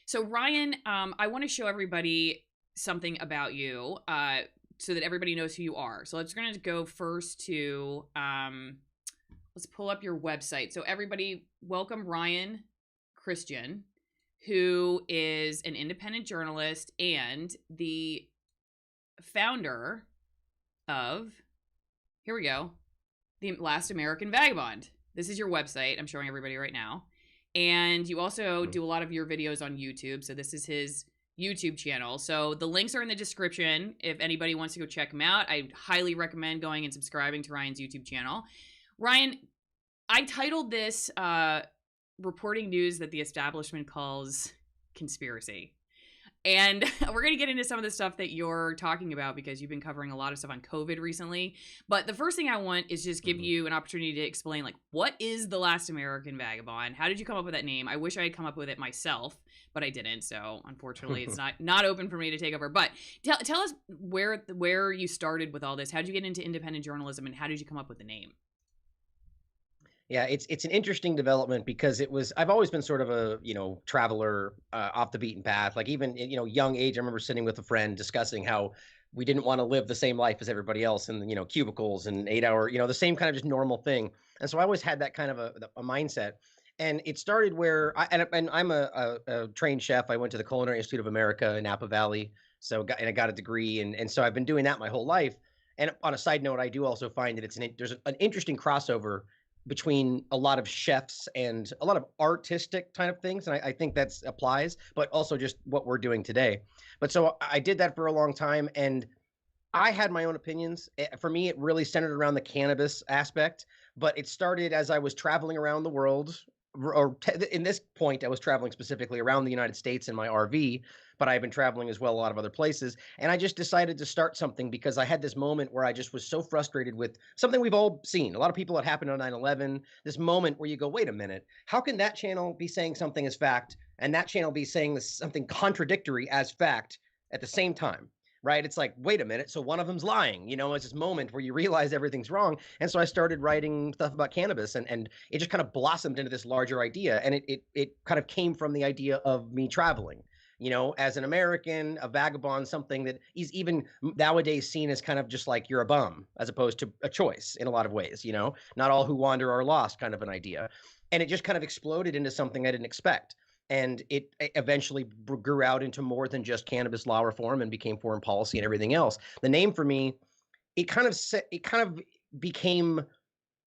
So Ryan, I want to show everybody something about you, so that everybody knows who you are. So let's going to go first to, let's pull up your website. So everybody, welcome Ryan Cristian, who is an independent journalist and the founder of, here we go, the Last American Vagabond. This is your website. I'm showing everybody right now. And you also do a lot of your videos on YouTube. So this is his YouTube channel. So the links are in the description. If anybody wants to go check him out, I highly recommend going and subscribing to Ryan's YouTube channel. Ryan, I titled this reporting news that the establishment calls conspiracy. And we're going to get into some of the stuff that you're talking about because you've been covering a lot of stuff on COVID recently. But the first thing I want is just give you an opportunity to explain, like, what is the Last American Vagabond? How did you come up with that name? I wish I had come up with it myself, but I didn't. So unfortunately, it's not open for me to take over. But tell us where you started with all this. How did you get into independent journalism and how did you come up with the name? Yeah, it's an interesting development because I've always been sort of a, traveler off the beaten path. Like even, young age, I remember sitting with a friend discussing how we didn't want to live the same life as everybody else in, cubicles and 8 hour, the same kind of just normal thing. And so I always had that kind of a mindset. And it started where and I'm a trained chef. I went to the Culinary Institute of America in Napa Valley. I got a degree. And so I've been doing that my whole life. And on a side note, I do also find that there's an interesting crossover between a lot of chefs and a lot of artistic kind of things. And I think that applies, but also just what we're doing today. But so I did that for a long time and I had my own opinions. For me, it really centered around the cannabis aspect, but it started as I was traveling around the world. In this point, I was traveling specifically around the United States in my RV, but I've been traveling as well a lot of other places. And I just decided to start something because I had this moment where I just was so frustrated with something we've all seen. A lot of people, it happened on 9/11, this moment where you go, wait a minute, how can that channel be saying something as fact and that channel be saying something contradictory as fact at the same time? Right? It's like, wait a minute. So one of them's lying, it's this moment where you realize everything's wrong. And so I started writing stuff about cannabis and it just kind of blossomed into this larger idea. And it kind of came from the idea of me traveling, as an American, a vagabond, something that is even nowadays seen as kind of just like you're a bum as opposed to a choice in a lot of ways, not all who wander are lost kind of an idea. And it just kind of exploded into something I didn't expect. And it eventually grew out into more than just cannabis law reform and became foreign policy and everything else. The name for me, it kind of became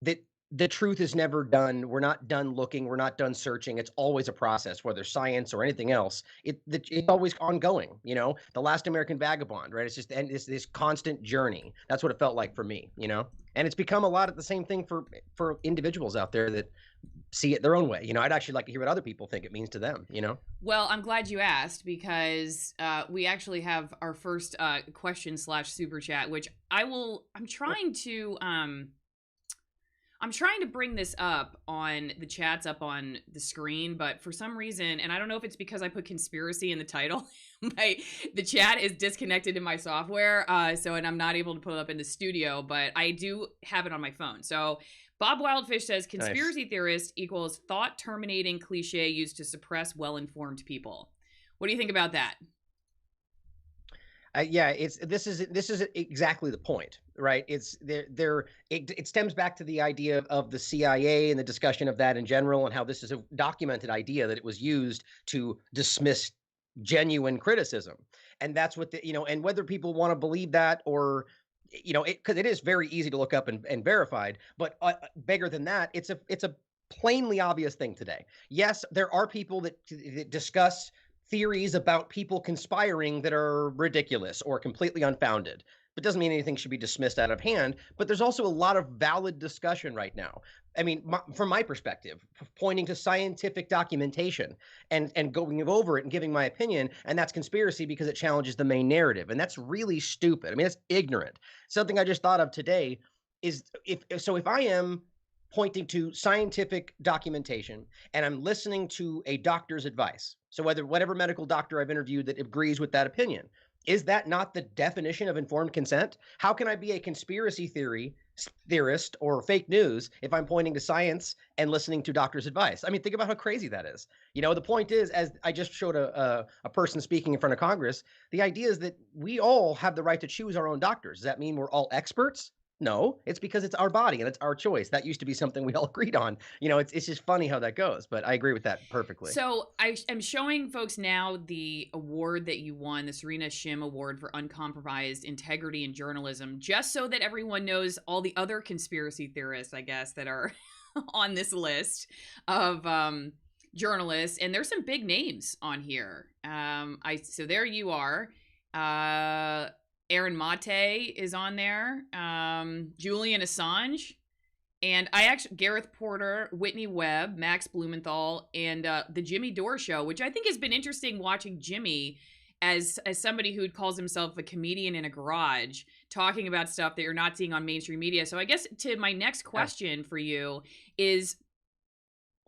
that the truth is never done. We're not done looking. We're not done searching. It's always a process, whether science or anything else. It's always ongoing. The Last American Vagabond, right? It's just and it's this constant journey. That's what it felt like for me. And it's become a lot of the same thing for individuals out there that see it their own way. I'd actually like to hear what other people think it means to them. Well, I'm glad you asked because we actually have our first question / super chat, which I'm trying to bring this up on the chats up on the screen, but for some reason, and I don't know if it's because I put conspiracy in the title, the chat is disconnected in my software, and I'm not able to pull it up in the studio, but I do have it on my phone. So Bob Wildfish says conspiracy theorist equals thought terminating cliche used to suppress well-informed people. What do you think about that? Yeah, this is exactly the point, right? It stems back to the idea of the CIA and the discussion of that in general, and how this is a documented idea that it was used to dismiss genuine criticism, and that's what and whether people want to believe that or because it is very easy to look up and verified, but bigger than that, it's a plainly obvious thing today. Yes, there are people that discuss theories about people conspiring that are ridiculous or completely unfounded, but doesn't mean anything should be dismissed out of hand. But there's also a lot of valid discussion right now. I mean, from my perspective, pointing to scientific documentation and going over it and giving my opinion, and that's conspiracy because it challenges the main narrative, and that's really stupid. I mean, it's ignorant. Something I just thought of today is if I am pointing to scientific documentation and I'm listening to a doctor's advice. So whatever medical doctor I've interviewed that agrees with that opinion, is that not the definition of informed consent? How can I be a conspiracy theorist or fake news if I'm pointing to science and listening to doctor's advice? I mean, think about how crazy that is. The point is, as I just showed a person speaking in front of Congress, the idea is that we all have the right to choose our own doctors. Does that mean we're all experts? No, it's because it's our body and it's our choice. That used to be something we all agreed on. It's just funny how that goes, but I agree with that perfectly. So I am showing folks now the award that you won, the Serena Shim Award for Uncompromised Integrity in Journalism, just so that everyone knows all the other conspiracy theorists, I guess, that are on this list of journalists. And there's some big names on here. So there you are. Aaron Mate is on there. Julian Assange. And Gareth Porter, Whitney Webb, Max Blumenthal, and the Jimmy Dore Show, which I think has been interesting watching Jimmy as somebody who calls himself a comedian in a garage, talking about stuff that you're not seeing on mainstream media. So I guess to my next question for you is,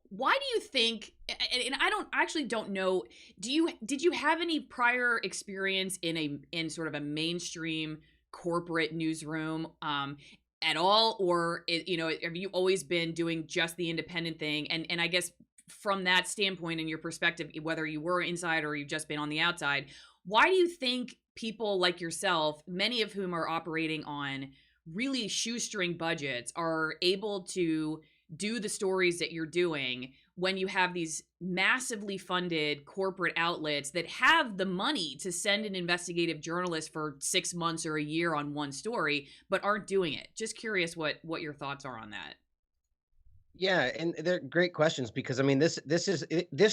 why do you think, and I don't know, did you have any prior experience in sort of a mainstream corporate newsroom at all, or have you always been doing just the independent thing? And I guess from that standpoint and your perspective, whether you were inside or you've just been on the outside, why do you think people like yourself, many of whom are operating on really shoestring budgets, are able to do the stories that you're doing when you have these massively funded corporate outlets that have the money to send an investigative journalist for 6 months or a year on one story, but aren't doing it? Just curious what your thoughts are on that. Yeah, and they're great questions because I mean this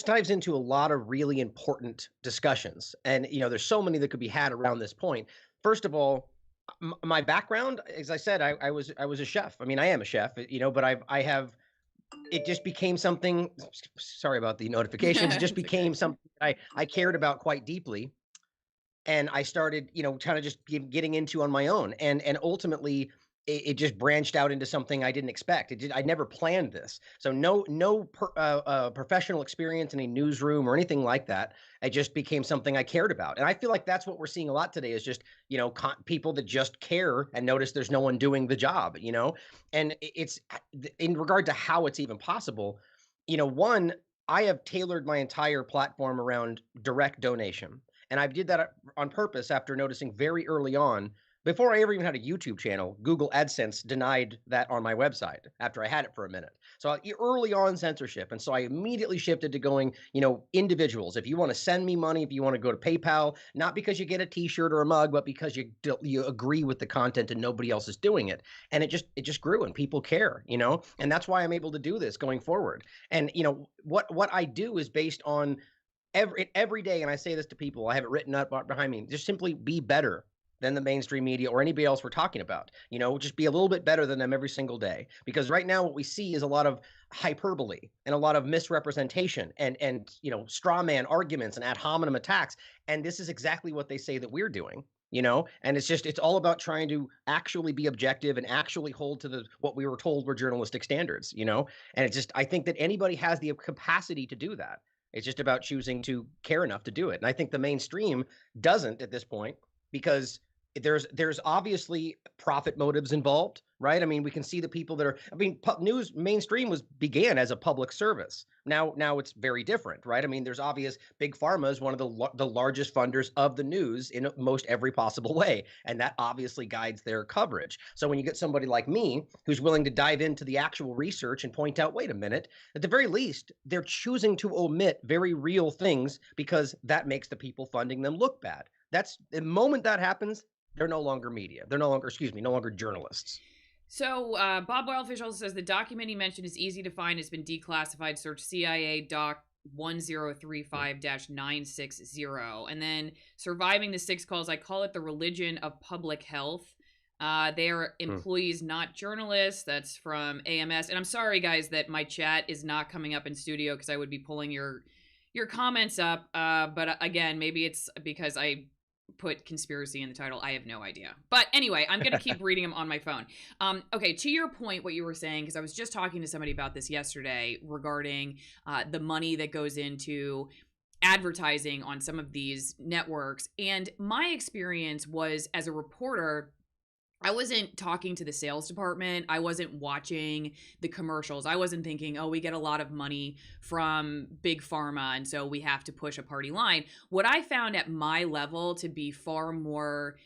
dives into a lot of really important discussions, and there's so many that could be had around this point. First of all, my background, as I said, I was a chef. I mean, I am a chef, but I have. It just became something. Sorry about the notifications. It just became something I cared about quite deeply, and I started, kind of just getting into on my own, and ultimately it just branched out into something I didn't expect. I never planned this, so no professional experience in a newsroom or anything like that. It just became something I cared about, and I feel like that's what we're seeing a lot today is just people that just care and notice there's no one doing the job, and it's in regard to how it's even possible. One, I have tailored my entire platform around direct donation. And I did that on purpose after noticing very early on, before I ever even had a YouTube channel, Google AdSense denied that on my website after I had it for a minute. So early on censorship. And so I immediately shifted to going, individuals. If you want to send me money, if you want to go to PayPal, not because you get a t-shirt or a mug, but because you agree with the content and nobody else is doing it. And it just grew and people care, and that's why I'm able to do this going forward. And, what I do is based on every day, and I say this to people, I have it written up behind me, just simply be better than the mainstream media or anybody else we're talking about. Just be a little bit better than them every single day. Because right now what we see is a lot of hyperbole and a lot of misrepresentation and straw man arguments and ad hominem attacks. And this is exactly what they say that we're doing. And it's all about trying to actually be objective and actually hold to what we were told were journalistic standards, and I think that anybody has the capacity to do that. It's just about choosing to care enough to do it. And I think the mainstream doesn't at this point because there's obviously profit motives involved, right? I mean, we can see the people that are, news mainstream began as a public service. Now it's very different, right? I mean, there's obvious big pharma is one of the largest funders of the news in most every possible way. And that obviously guides their coverage. So when you get somebody like me, who's willing to dive into the actual research and point out, wait a minute, at the very least, they're choosing to omit very real things because that makes the people funding them look bad. That's the moment that happens, they're no longer media. They're no longer journalists. So Bob Wildfish also says the document he mentioned is easy to find, has been declassified. Search CIA Doc 1035-960. And then Surviving the Six Calls, I call it the religion of public health. They are employees, not journalists. That's from AMS. And I'm sorry, guys, that my chat is not coming up in studio because I would be pulling your comments up. But again, maybe it's because I put conspiracy in the title. I have no idea. But anyway, I'm going to keep reading them on my phone. Okay, to your point, what you were saying, because I was just talking to somebody about this yesterday regarding the money that goes into advertising on some of these networks. And my experience was, as a reporter, I wasn't talking to the sales department. I wasn't watching the commercials. I wasn't thinking, oh, we get a lot of money from big pharma, and so we have to push a party line. What I found at my level to be far more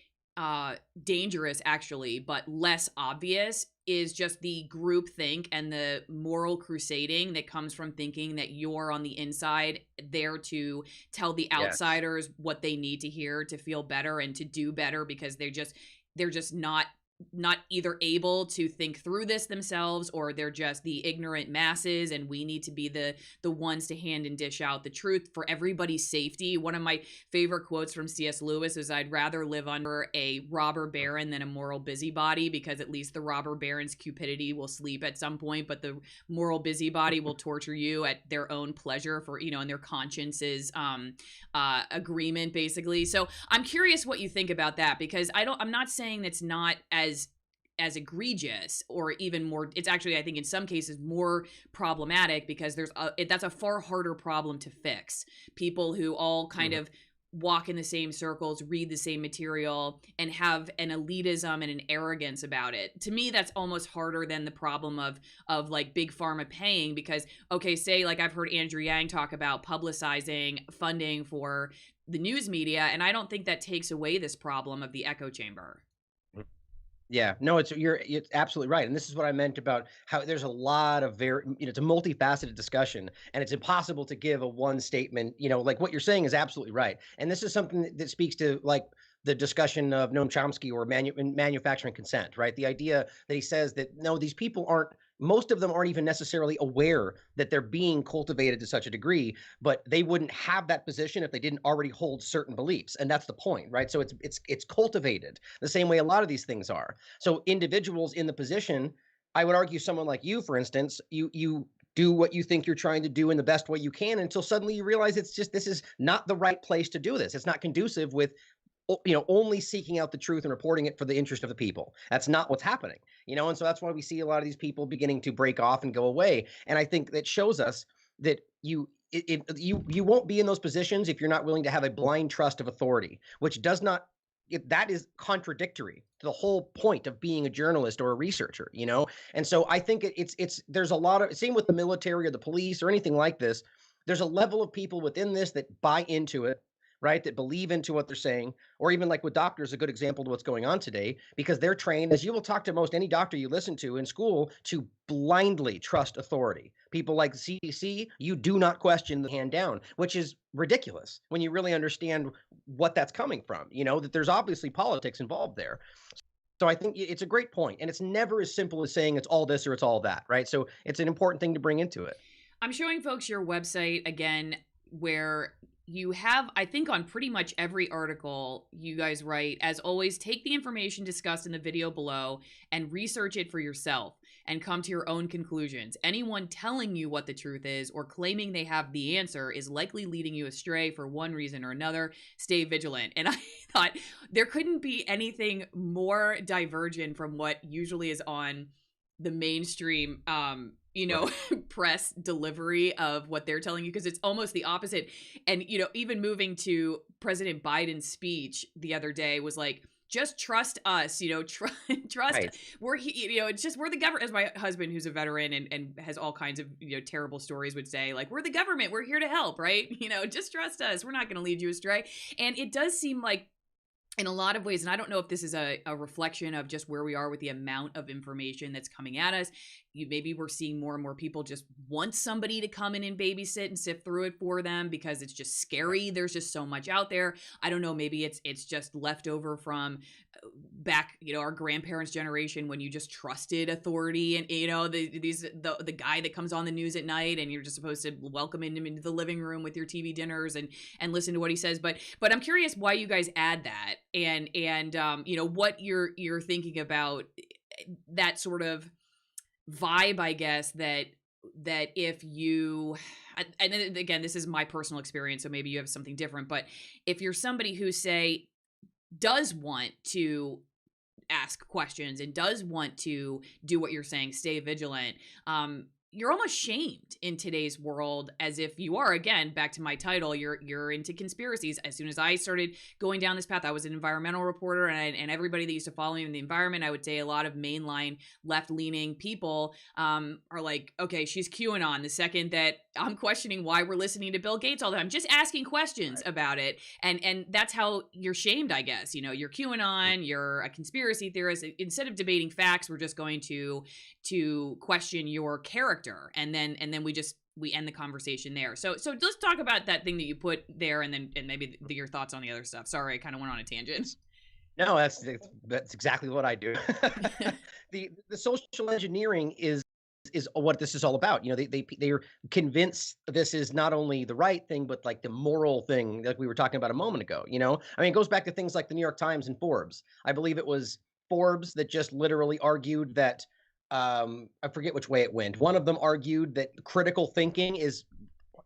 dangerous, actually, but less obvious, is just the group think and the moral crusading that comes from thinking that you're on the inside there to tell the outsiders what they need to hear to feel better and to do better, because they're just not either able to think through this themselves, or they're just the ignorant masses, and we need to be the ones to hand and dish out the truth for everybody's safety. One of my favorite quotes from C.S. Lewis is, I'd rather live under a robber baron than a moral busybody, because at least the robber baron's cupidity will sleep at some point, but the moral busybody will torture you at their own pleasure for, and their conscience's agreement, basically. So I'm curious what you think about that, because I'm not saying that's not as egregious, or even more. It's actually, I think in some cases, more problematic, because that's a far harder problem to fix. People who all kind of walk in the same circles, read the same material, and have an elitism and an arrogance about it. To me, that's almost harder than the problem of like big pharma paying, because, okay, say like I've heard Andrew Yang talk about publicizing funding for the news media, and I don't think that takes away this problem of the echo chamber. Yeah, no, it's absolutely right. And this is what I meant about how there's a lot of it's a multifaceted discussion, and it's impossible to give a one statement, like what you're saying is absolutely right. And this is something that speaks to like the discussion of Noam Chomsky, or manufacturing consent, right? The idea that he says that, no, these people most of them aren't even necessarily aware that they're being cultivated to such a degree, but they wouldn't have that position if they didn't already hold certain beliefs. And that's the point, right? So it's cultivated the same way a lot of these things are. So individuals in the position, I would argue someone like you, for instance, you do what you think you're trying to do in the best way you can, until suddenly you realize this is not the right place to do this. It's not conducive with only seeking out the truth and reporting it for the interest of the people. That's not what's happening, and so that's why we see a lot of these people beginning to break off and go away. And I think that shows us that you won't be in those positions if you're not willing to have a blind trust of authority, which does not, that is contradictory to the whole point of being a journalist or a researcher, And so I think there's a lot of, same with the military or the police or anything like this. There's a level of people within this that buy into it, right? That believe into what they're saying, or even like with doctors, a good example to what's going on today, because they're trained, as you will talk to most any doctor you listen to in school, to blindly trust authority. People like the CDC, you do not question the hand down, which is ridiculous when you really understand what that's coming from, that there's obviously politics involved there. So I think it's a great point, and it's never as simple as saying it's all this or it's all that, right? So it's an important thing to bring into it. I'm showing folks your website again, where you have, I think on pretty much every article you guys write, as always, take the information discussed in the video below and research it for yourself and come to your own conclusions. Anyone telling you what the truth is or claiming they have the answer is likely leading you astray for one reason or another. Stay vigilant. And I thought there couldn't be anything more divergent from what usually is on the mainstream press delivery of what they're telling you, because it's almost the opposite. And, even moving to President Biden's speech the other day was like, just trust us, trust. Right. We're the government, as my husband, who's a veteran and has all kinds of, terrible stories, would say, like, we're the government, we're here to help, right? Just trust us. We're not going to lead you astray. And it does seem like, in a lot of ways, and I don't know if this is a reflection of just where we are with the amount of information that's coming at us. Maybe we're seeing more and more people just want somebody to come in and babysit and sift through it for them because it's just scary. There's just so much out there. I don't know. Maybe it's just leftover from back, our grandparents' generation, when you just trusted authority, and the guy that comes on the news at night and you're just supposed to welcome him into the living room with your TV dinners and listen to what he says. But I'm curious why you guys add that, and what you're thinking about that sort of vibe, I guess, that if you, and again, this is my personal experience, so maybe you have something different, but if you're somebody who, say, does want to ask questions and does want to do what you're saying, stay vigilant, you're almost shamed in today's world, as if you are, again, back to my title, you're into conspiracies. As soon as I started going down this path, I was an environmental reporter, and everybody that used to follow me in the environment, I would say a lot of mainline left-leaning people are like, okay, she's QAnon. The second that I'm questioning why we're listening to Bill Gates all the time, just asking questions about it, and that's how you're shamed, I guess. You know, you're QAnon, you're a conspiracy theorist. Instead of debating facts, we're just going to question your character, and then we end the conversation there. So let's talk about that thing that you put there, and maybe your thoughts on the other stuff. Sorry, I kind of went on a tangent. No, that's exactly what I do. The social engineering is what this is all about. You know, they're convinced this is not only the right thing, but like the moral thing that we were talking about a moment ago. You know, I mean, it goes back to things like the New York Times and Forbes. I believe it was Forbes that just literally argued that, I forget which way it went. One of them argued that critical thinking is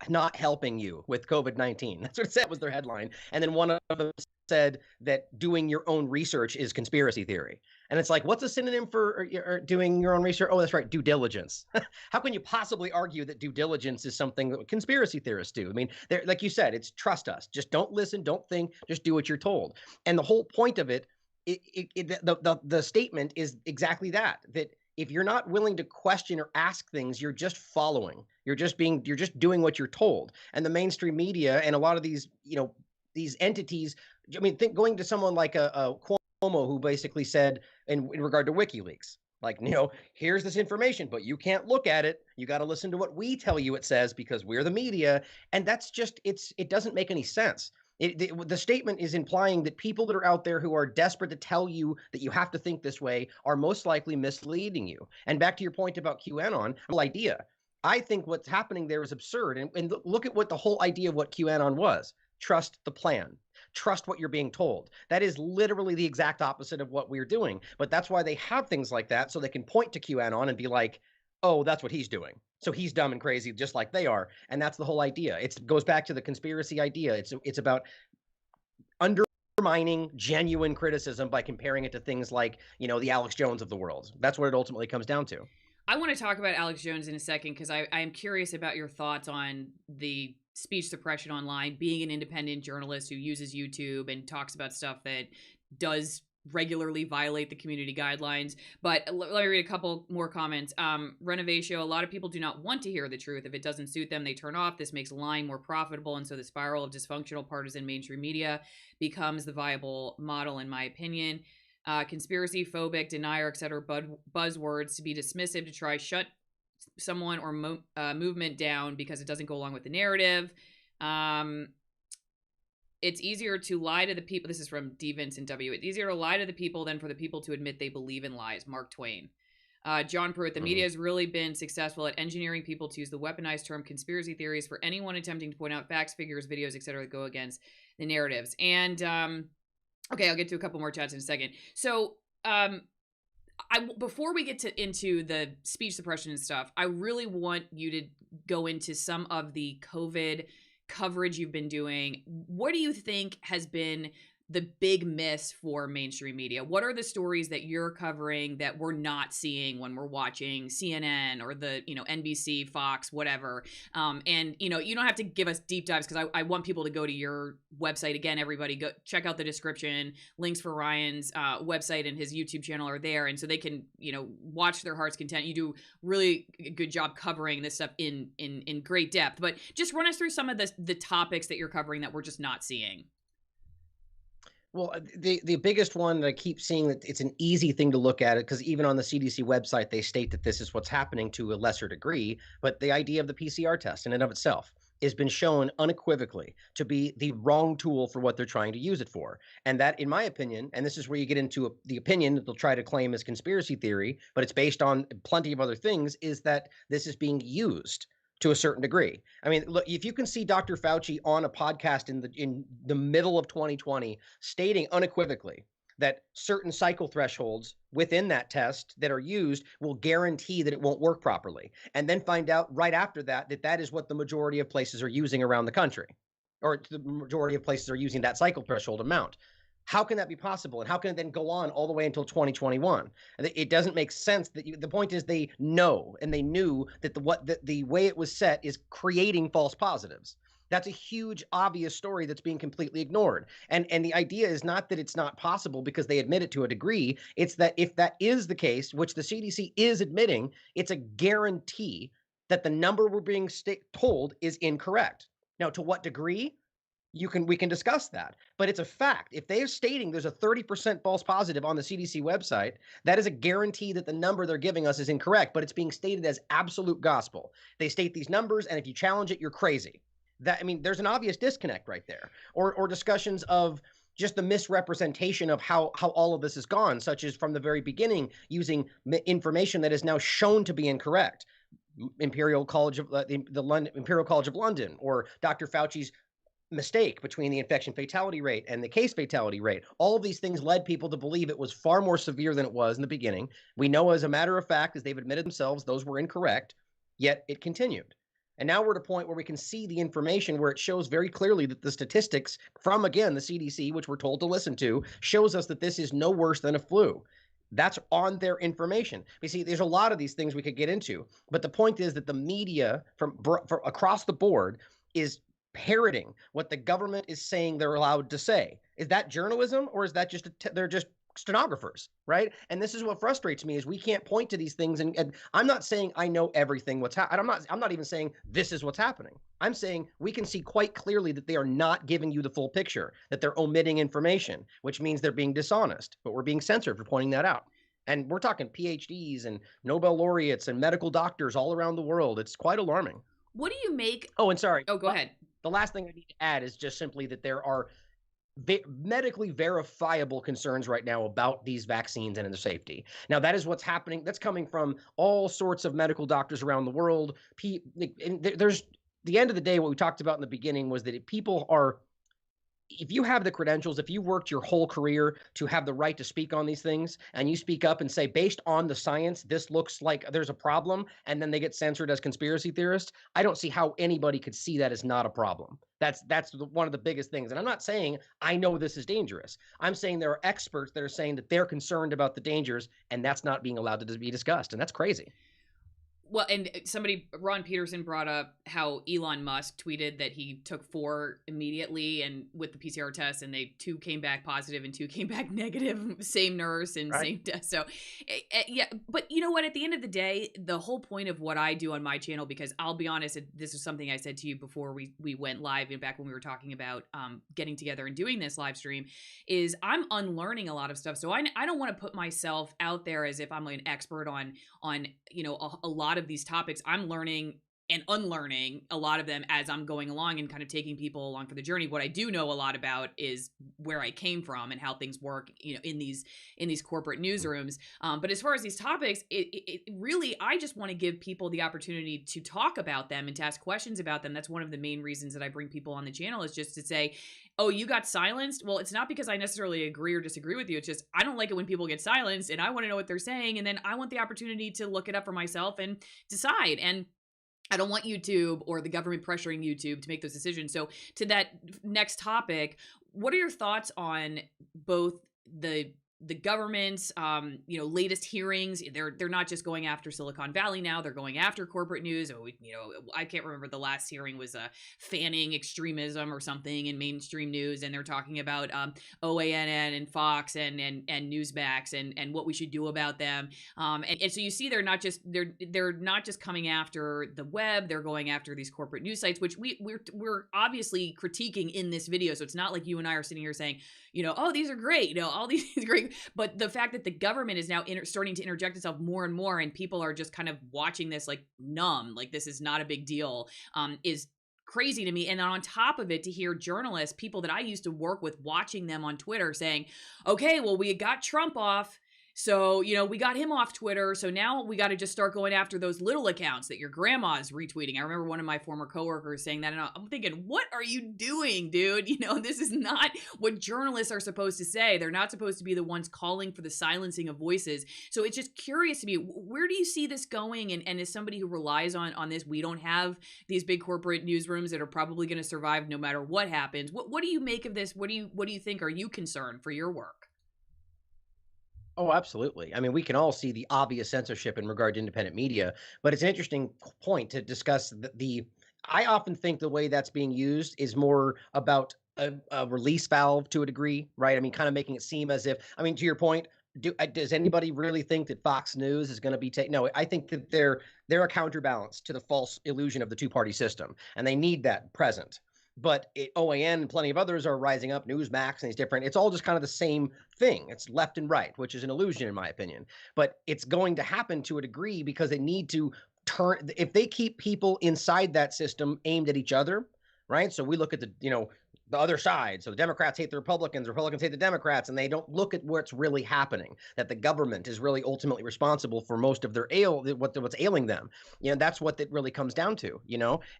not helping you with COVID-19. That's what it said, was their headline. And then one of them said that doing your own research is conspiracy theory. And it's like, what's a synonym for doing your own research? Oh, that's right, due diligence. How can you possibly argue that due diligence is something that conspiracy theorists do? I mean, like you said, it's trust us. Just don't listen, don't think, just do what you're told. And the whole point of it, the statement is exactly that if you're not willing to question or ask things, you're just following. You're just doing what you're told. And the mainstream media and a lot of these, you know, these entities, I mean, going to someone like a Cuomo, who basically said in regard to WikiLeaks, like, you know, here's this information, but you can't look at it. You got to listen to what we tell you it says because we're the media. And that's just, it doesn't make any sense. The statement is implying that people that are out there who are desperate to tell you that you have to think this way are most likely misleading you. And back to your point about QAnon, the whole idea, I think what's happening there is absurd. And look at what the whole idea of what QAnon was. Trust the plan. Trust what you're being told. That is literally the exact opposite of what we're doing. But that's why they have things like that, so they can point to QAnon and be like, oh, that's what he's doing. So he's dumb and crazy just like they are. And that's the whole idea. It goes back to the conspiracy idea. It's about undermining genuine criticism by comparing it to things like, you know, the Alex Jones of the world. That's what it ultimately comes down to. I want to talk about Alex Jones in a second, because I am curious about your thoughts on the speech suppression online, being an independent journalist who uses YouTube and talks about stuff that does regularly violate the community guidelines. But let me read a couple more comments. Renovatio, a lot of people do not want to hear the truth. If it doesn't suit them, they turn off. This makes lying more profitable, and so the spiral of dysfunctional partisan mainstream media becomes the viable model, in my opinion. Conspiracy, phobic, denier, etc. buzzwords to be dismissive, to try shut someone or movement down because it doesn't go along with the narrative. It's easier to lie to the people. This is from D. Vincent W. It's easier to lie to the people than for the people to admit they believe in lies. Mark Twain. John Pruitt. The media has really been successful at engineering people to use the weaponized term conspiracy theories for anyone attempting to point out facts, figures, videos, etc. that go against the narratives. And okay, I'll get to a couple more chats in a second. So before we get into the speech suppression and stuff, I really want you to go into some of the COVID coverage you've been doing. What do you think has been the big miss for mainstream media? What are the stories that you're covering that we're not seeing when we're watching CNN or the, you know, NBC, Fox, whatever? And, you know, you don't have to give us deep dives, because I want people to go to your website. Again, everybody go check out the description. Links for Ryan's website and his YouTube channel are there. And so they can, you know, watch their heart's content. You do really good job covering this stuff in great depth, but just run us through some of the topics that you're covering that we're just not seeing. Well, the biggest one that I keep seeing, that it's an easy thing to look at it, because even on the CDC website, they state that this is what's happening to a lesser degree. But the idea of the PCR test in and of itself has been shown unequivocally to be the wrong tool for what they're trying to use it for. And that, in my opinion, and this is where you get into the opinion that they'll try to claim as conspiracy theory, but it's based on plenty of other things, is that this is being used to a certain degree. I mean, look, if you can see Dr. Fauci on a podcast in the middle of 2020 stating unequivocally that certain cycle thresholds within that test that are used will guarantee that it won't work properly, and then find out right after that that is what the majority of places are using around the country, or the majority of places are using that cycle threshold amount. How can that be possible? And how can it then go on all the way until 2021? It doesn't make sense. The point is they know, and they knew that the way it was set is creating false positives. That's a huge, obvious story that's being completely ignored. And the idea is not that it's not possible because they admit it to a degree. It's that if that is the case, which the CDC is admitting, it's a guarantee that the number we're being told is incorrect. Now, to what degree? We can discuss that, but it's a fact. If they are stating there's a 30% false positive on the CDC website, that is a guarantee that the number they're giving us is incorrect, but it's being stated as absolute gospel. They state these numbers, and if you challenge it, you're crazy. There's an obvious disconnect right there. Or discussions of just the misrepresentation of how all of this has gone, such as from the very beginning using information that is now shown to be incorrect. Imperial College of Imperial College of London, or Dr. Fauci's mistake between the infection fatality rate and the case fatality rate. All of these things led people to believe it was far more severe than it was in the beginning. We know, as a matter of fact, as they've admitted themselves, those were incorrect, yet it continued. And now we're at a point where we can see the information where it shows very clearly that the statistics from, again, the CDC, which we're told to listen to, shows us that this is no worse than a flu. That's on their information. You see, there's a lot of these things we could get into, but the point is that the media from across the board is parroting what the government is saying they're allowed to say. Is that journalism, or is that just they're just stenographers, right? And this is what frustrates me, is we can't point to these things, and I'm not saying I know everything what's happening. I'm not even saying this is what's happening. I'm saying we can see quite clearly that they are not giving you the full picture, that they're omitting information, which means they're being dishonest, but we're being censored for pointing that out. And we're talking PhDs and Nobel laureates and medical doctors all around the world. It's quite alarming. What do you make? Oh, and sorry. Oh, go ahead. The last thing I need to add is just simply that there are medically verifiable concerns right now about these vaccines and their safety. Now, that is what's happening. That's coming from all sorts of medical doctors around the world. There's, the end of the day, what we talked about in the beginning was that if you have the credentials, if you worked your whole career to have the right to speak on these things, and you speak up and say, based on the science, this looks like there's a problem, and then they get censored as conspiracy theorists, I don't see how anybody could see that as not a problem. That's one of the biggest things. And I'm not saying I know this is dangerous. I'm saying there are experts that are saying that they're concerned about the dangers, and that's not being allowed to be discussed. And that's crazy. Well, and Ron Peterson brought up how Elon Musk tweeted that he took 4 immediately and with the PCR test, and 2 came back positive and 2 came back negative. Same nurse and same test. So, yeah. But you know what? At the end of the day, the whole point of what I do on my channel, because I'll be honest, this is something I said to you before we went live, and back when we were talking about getting together and doing this live stream, is I'm unlearning a lot of stuff. So I don't want to put myself out there as if I'm an expert on a lot of these topics. I'm learning and unlearning a lot of them as I'm going along and kind of taking people along for the journey. What I do know a lot about is where I came from and how things work, in these corporate newsrooms. But as far as these topics, it really, I just want to give people the opportunity to talk about them and to ask questions about them. That's one of the main reasons that I bring people on the channel, is just to say, oh, you got silenced? Well, it's not because I necessarily agree or disagree with you. It's just, I don't like it when people get silenced, and I want to know what they're saying. And then I want the opportunity to look it up for myself and decide. And I don't want YouTube or the government pressuring YouTube to make those decisions. So to that next topic, what are your thoughts on both the government's, latest hearings? They're not just going after Silicon Valley now; they're going after corporate news. I can't remember, the last hearing was fanning extremism or something in mainstream news, and they're talking about OANN and Fox and Newsmax and what we should do about them. And so you see, they're not just coming after the web; they're going after these corporate news sites, which we're obviously critiquing in this video. So it's not like you and I are sitting here saying, oh, these are great, all these are great. But the fact that the government is now starting to interject itself more and more, and people are just kind of watching this like numb, like this is not a big deal, is crazy to me. And then on top of it, to hear journalists, people that I used to work with, watching them on Twitter saying, okay, well, we got Trump off, So, we got him off Twitter. So now we got to just start going after those little accounts that your grandma's retweeting. I remember one of my former coworkers saying that, and I'm thinking, what are you doing, dude? This is not what journalists are supposed to say. They're not supposed to be the ones calling for the silencing of voices. So it's just curious to me, where do you see this going? And as somebody who relies on this, we don't have these big corporate newsrooms that are probably going to survive no matter what happens. What do you make of this? What do you think? Are you concerned for your work? Oh, absolutely. I mean, we can all see the obvious censorship in regard to independent media, but it's an interesting point to discuss I often think the way that's being used is more about a release valve to a degree, right? I mean, kind of making it seem as if, I mean, to your point, does anybody really think that Fox News is going to be taken? No, I think that they're a counterbalance to the false illusion of the two-party system, and they need that present. But OAN and plenty of others are rising up, Newsmax and these different, it's all just kind of the same thing. It's left and right, which is an illusion in my opinion. But it's going to happen to a degree because they need to turn, if they keep people inside that system aimed at each other, right? So we look at the other side. So the Democrats hate the Republicans hate the Democrats, and they don't look at what's really happening, that the government is really ultimately responsible for most of their what's ailing them. That's what it really comes down to,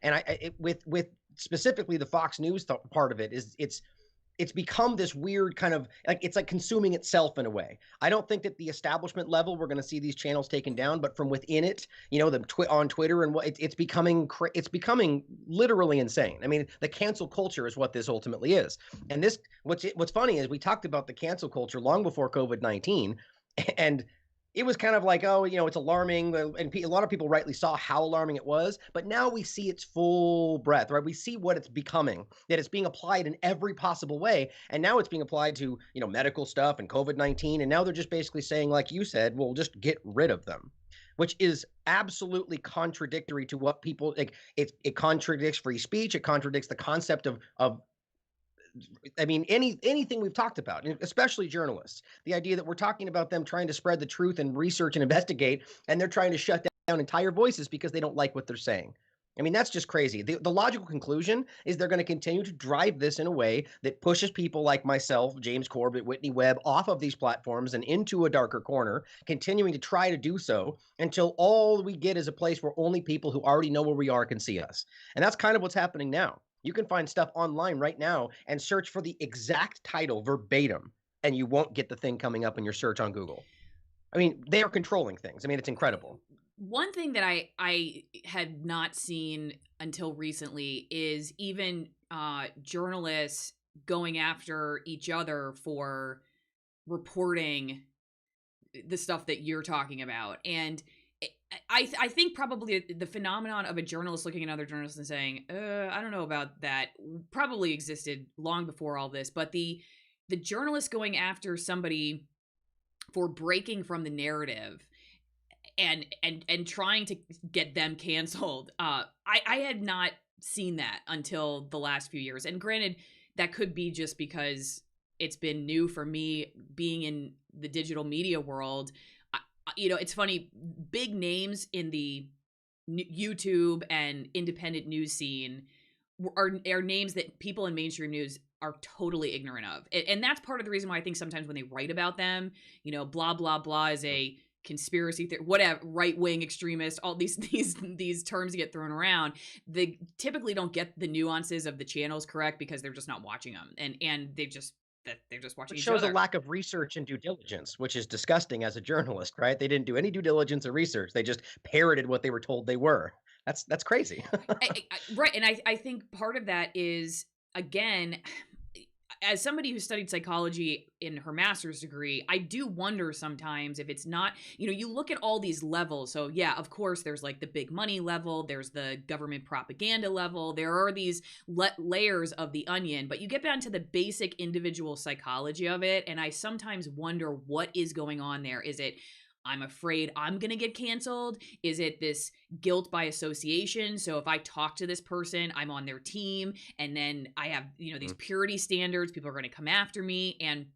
and with specifically the Fox News part of it is it's become this weird kind of it's like consuming itself in a way. I don't think that the establishment level we're going to see these channels taken down, but from within it, on Twitter and it's becoming literally insane. I mean, the cancel culture is what this ultimately is. And what's funny is we talked about the cancel culture long before COVID-19, and it was kind of like, it's alarming, and a lot of people rightly saw how alarming it was, but now we see its full breadth, right? We see what it's becoming, that it's being applied in every possible way, and now it's being applied to, medical stuff and COVID-19, and now they're just basically saying, like you said, we'll just get rid of them, which is absolutely contradictory to what people, it contradicts free speech, it contradicts the concept of I mean, anything we've talked about, especially journalists, the idea that we're talking about them trying to spread the truth and research and investigate, and they're trying to shut down entire voices because they don't like what they're saying. I mean, that's just crazy. The logical conclusion is they're going to continue to drive this in a way that pushes people like myself, James Corbett, Whitney Webb, off of these platforms and into a darker corner, continuing to try to do so until all we get is a place where only people who already know where we are can see us. And that's kind of what's happening now. You can find stuff online right now and search for the exact title verbatim, and you won't get the thing coming up in your search on Google. I mean, they are controlling things. I mean, it's incredible. One thing that I had not seen until recently is even journalists going after each other for reporting the stuff that you're talking about. And I think probably the phenomenon of a journalist looking at another journalist and saying, I don't know about that, probably existed long before all this. But the journalist going after somebody for breaking from the narrative and trying to get them canceled, I had not seen that until the last few years. And granted, that could be just because it's been new for me being in the digital media world. It's funny, big names in the YouTube and independent news scene are names that people in mainstream news are totally ignorant of. And that's part of the reason why I think sometimes when they write about them, blah, blah, blah is a conspiracy theory, whatever, right-wing extremist, all these terms get thrown around. They typically don't get the nuances of the channels correct because they're just not watching them. And they're just watching each other. It shows a lack of research and due diligence, which is disgusting as a journalist, right? They didn't do any due diligence or research. They just parroted what they were told they were. That's crazy. Right. And I think part of that is, again, as somebody who studied psychology in her master's degree, I do wonder sometimes if it's not, you look at all these levels. So yeah, of course, there's like the big money level, there's the government propaganda level, there are these layers of the onion, but you get down to the basic individual psychology of it. And I sometimes wonder what is going on there. Is it, I'm afraid I'm going to get canceled? Is it this guilt by association? So if I talk to this person, I'm on their team, and then I have, these purity standards, people are going to come after me. And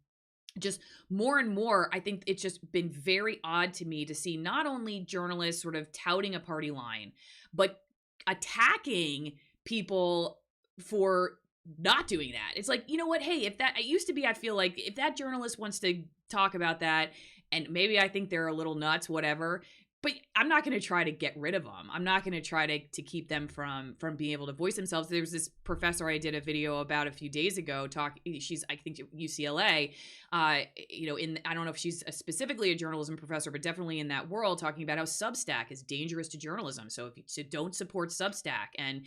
just more and more, I think it's just been very odd to me to see not only journalists sort of touting a party line, but attacking people for not doing that. It's like, you know what? Hey, it used to be, I feel like if that journalist wants to talk about that, and maybe I think they're a little nuts, whatever. But I'm not going to try to get rid of them. I'm not going to try to keep them from being able to voice themselves. There was this professor I did a video about a few days ago. She's, I think, UCLA. You know, I don't know if she's specifically a journalism professor, but definitely in that world, talking about how Substack is dangerous to journalism. So don't support Substack, and